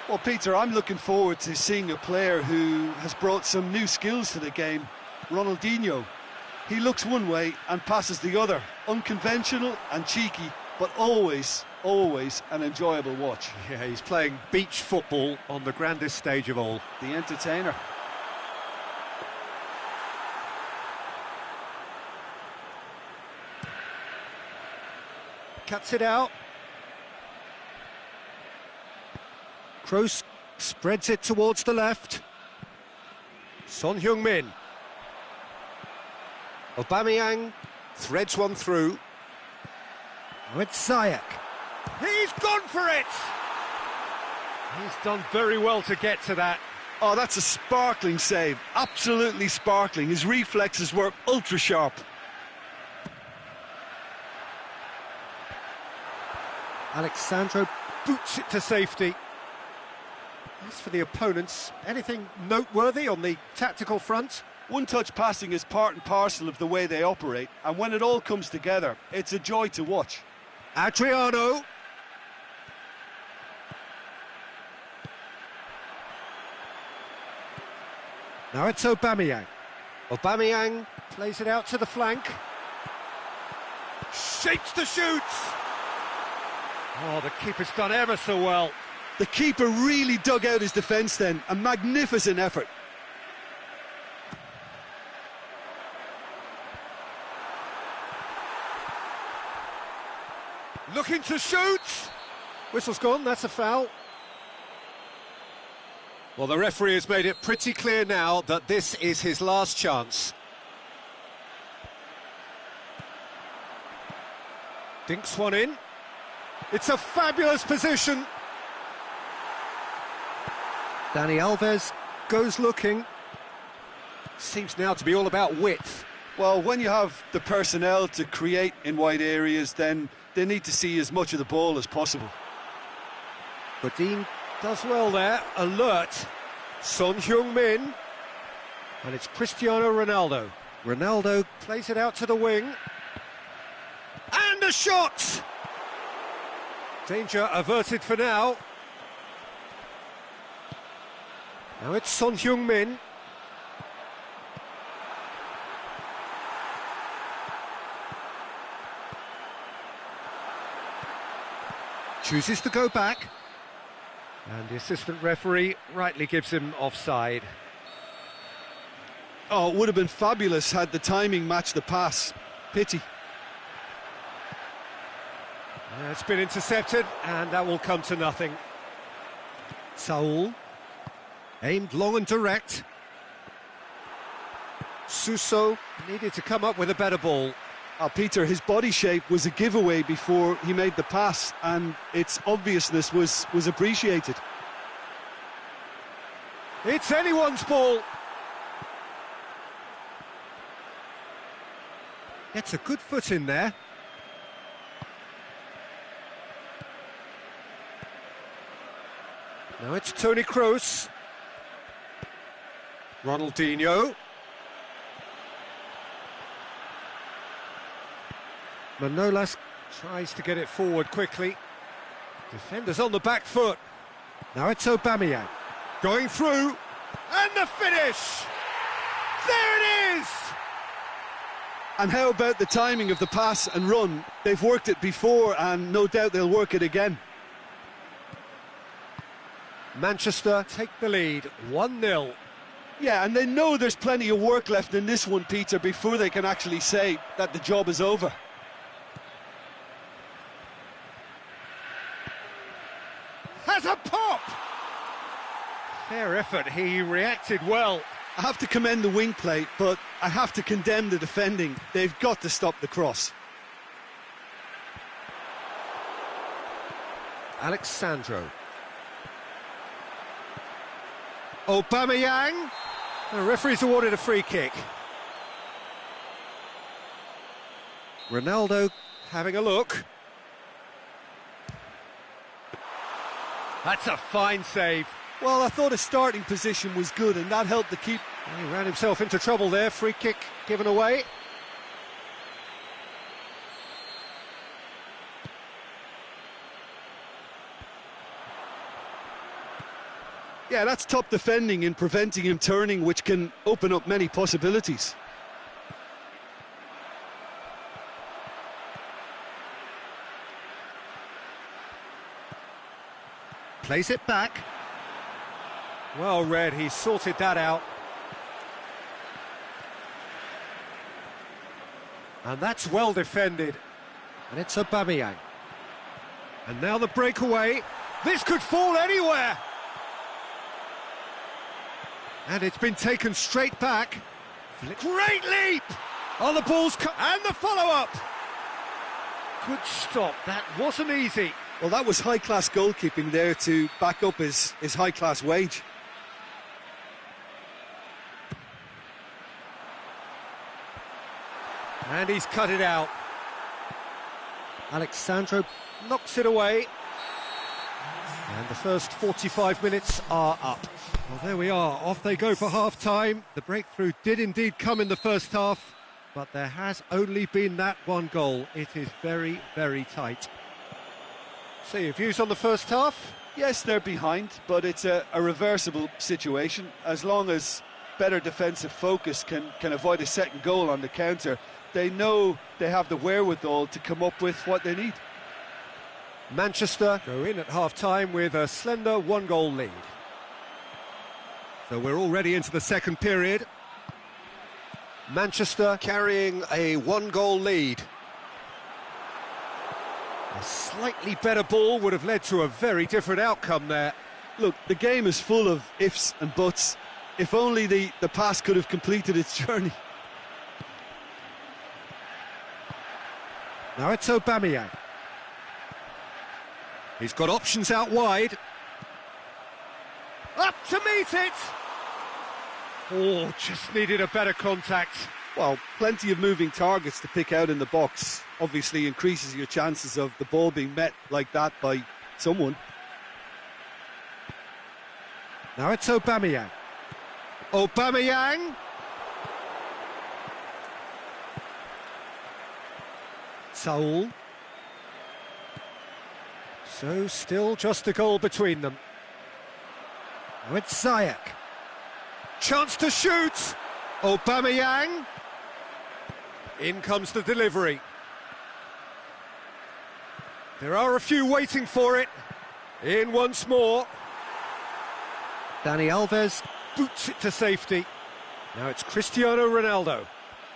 Well, Peter, I'm looking forward to seeing a player who has brought some new skills to the game, Ronaldinho. He looks one way and passes the other. Unconventional and cheeky, but always an enjoyable watch. Yeah, he's playing beach football on the grandest stage of all. The entertainer. Cuts it out. Kroos spreads it towards the left. Son Heung-min. Aubameyang threads one through. Now it's Ziyech. He's gone for it! He's done very well to get to that. Oh, that's a sparkling save. Absolutely sparkling. His reflexes were ultra sharp. Alexandro boots it to safety. As for the opponents, anything noteworthy on the tactical front? One-touch passing is part and parcel of the way they operate, and when it all comes together, it's a joy to watch. Adriano. Now it's Aubameyang. Aubameyang plays it out to the flank. Shapes the shoot! Oh, the keeper's done ever so well. The keeper really dug out his defence then. A magnificent effort. Looking to shoot! Whistle's gone, that's a foul. Well, the referee has made it pretty clear now that this is his last chance. Dinks one in. It's a fabulous position. Dani Alves goes looking. Seems now to be all about width. Well, when you have the personnel to create in wide areas, then they need to see as much of the ball as possible. Godin does well there, alert. Son Heung-min. And it's Cristiano Ronaldo. Ronaldo plays it out to the wing. And a shot! Danger averted for now. Now it's Son Heung-min. Chooses to go back. And the assistant referee rightly gives him offside. Oh, it would have been fabulous had the timing matched the pass. Pity. It's been intercepted, and that will come to nothing. Saul, aimed long and direct. Suso needed to come up with a better ball. Peter, his body shape was a giveaway before he made the pass, and its obviousness was appreciated. It's anyone's ball. Gets a good foot in there. Now it's Toni Kroos. Ronaldinho. Manolas tries to get it forward quickly. Defenders on the back foot. Now it's Aubameyang. Going through. And the finish! There it is! And how about the timing of the pass and run? They've worked it before, and no doubt they'll work it again. Manchester take the lead, 1-0. Yeah, and they know there's plenty of work left in this one, Peter, before they can actually say that the job is over. Has a pop! Fair effort, he reacted well. I have to commend the wing play, but I have to condemn the defending. They've got to stop the cross. Alexandro. Aubameyang. The referee's awarded a free kick. Ronaldo having a look. That's a fine save. Well, I thought his starting position was good, and that helped to keep... He ran himself into trouble there. Free kick given away. Yeah, that's top defending and preventing him turning, which can open up many possibilities. Plays it back. Well read, he sorted that out. And that's well defended. And it's Aubameyang. And now the breakaway. This could fall anywhere. And it's been taken straight back. Great leap! Oh, the ball's and the follow-up. Good stop, that wasn't easy. Well, that was high-class goalkeeping there to back up his high-class wage. And he's cut it out. Alexandro knocks it away. And the first 45 minutes are up. Well, there we are. Off they go for half-time. The breakthrough did indeed come in the first half, but there has only been that one goal. It is very, very tight. So your views on the first half? Yes, they're behind, but it's a reversible situation. As long as better defensive focus can avoid a second goal on the counter, they know they have the wherewithal to come up with what they need. Manchester go in at half-time with a slender one-goal lead. So we're already into the second period. Manchester carrying a one-goal lead. A slightly better ball would have led to a very different outcome there. Look, the game is full of ifs and buts. If only the pass could have completed its journey. Now it's Aubameyang. He's got options out wide. Up to meet it! Oh, just needed a better contact. Well, plenty of moving targets to pick out in the box. Obviously increases your chances of the ball being met like that by someone. Now it's Aubameyang. Aubameyang! Saul. So still just a goal between them. Now it's Ziyech. Chance to shoot! Aubameyang. In comes the delivery. There are a few waiting for it. In once more. Dani Alves boots it to safety. Now it's Cristiano Ronaldo.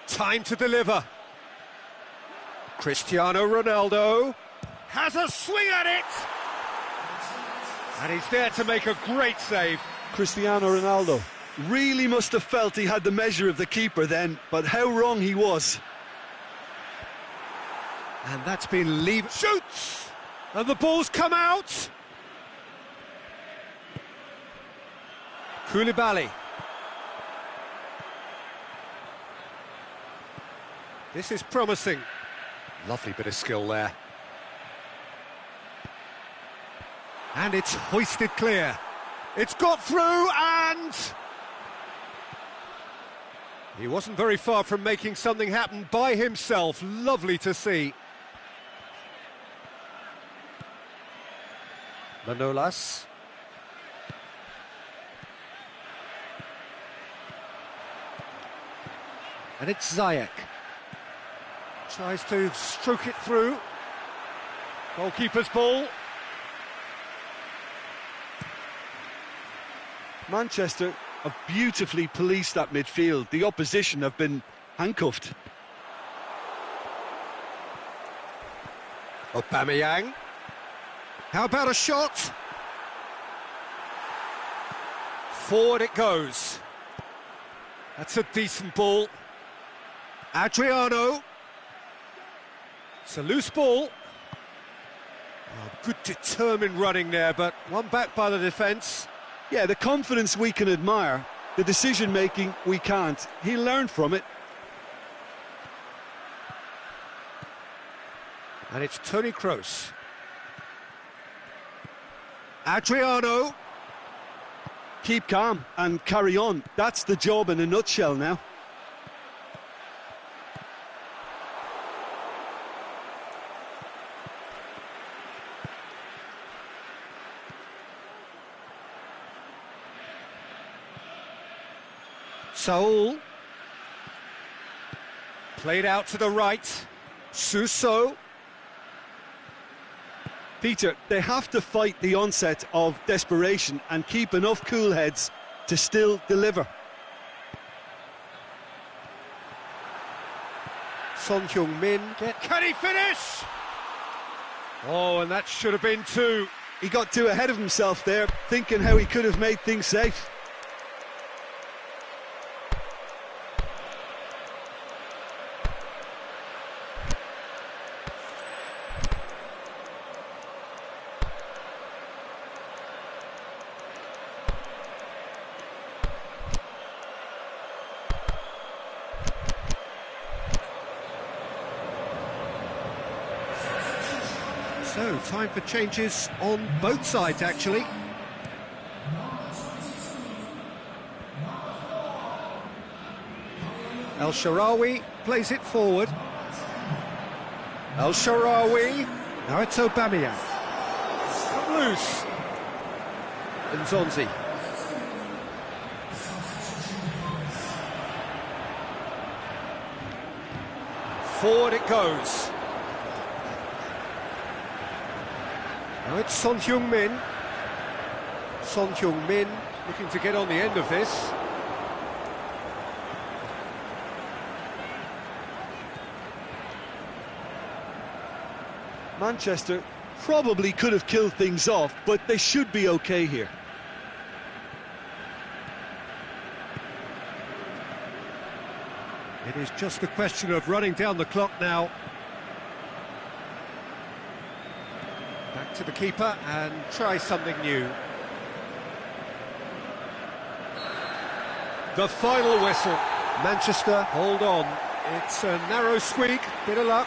Time to deliver. Cristiano Ronaldo has a swing at it! And he's there to make a great save. Cristiano Ronaldo really must have felt he had the measure of the keeper then, but how wrong he was. And that's been shoots! And the ball's come out! Koulibaly. This is promising. Lovely bit of skill there. And it's hoisted clear. It's got through and... he wasn't very far from making something happen by himself. Lovely to see. Manolas. And it's Ziyech. Tries to stroke it through. Goalkeeper's ball. Manchester have beautifully policed that midfield. The opposition have been handcuffed. Aubameyang. How about a shot? Forward it goes. That's a decent ball. Adriano. It's a loose ball. Oh, good determined running there, but one back by the defence. Yeah, the confidence we can admire, the decision-making we can't. He learned from it. And it's Toni Kroos. Adriano. Keep calm and carry on. That's the job in a nutshell now. Saul. Played out to the right. Suso. Peter, they have to fight the onset of desperation and keep enough cool heads to still deliver. Son Heung-min. Can he finish? Oh, and that should have been two. He got too ahead of himself there, thinking how he could have made things safe. So, time for changes on both sides, actually. El Shaarawy plays it forward. El Shaarawy. Now it's Aubameyang. Come loose. Nzonzi. Forward it goes. Now it's Son Heung-min. Son Heung-min looking to get on the end of this. Manchester probably could have killed things off, but they should be okay here. It is just a question of running down the clock now. Back to the keeper and try something new. The final whistle. Manchester hold on. It's a narrow squeak, bit of luck.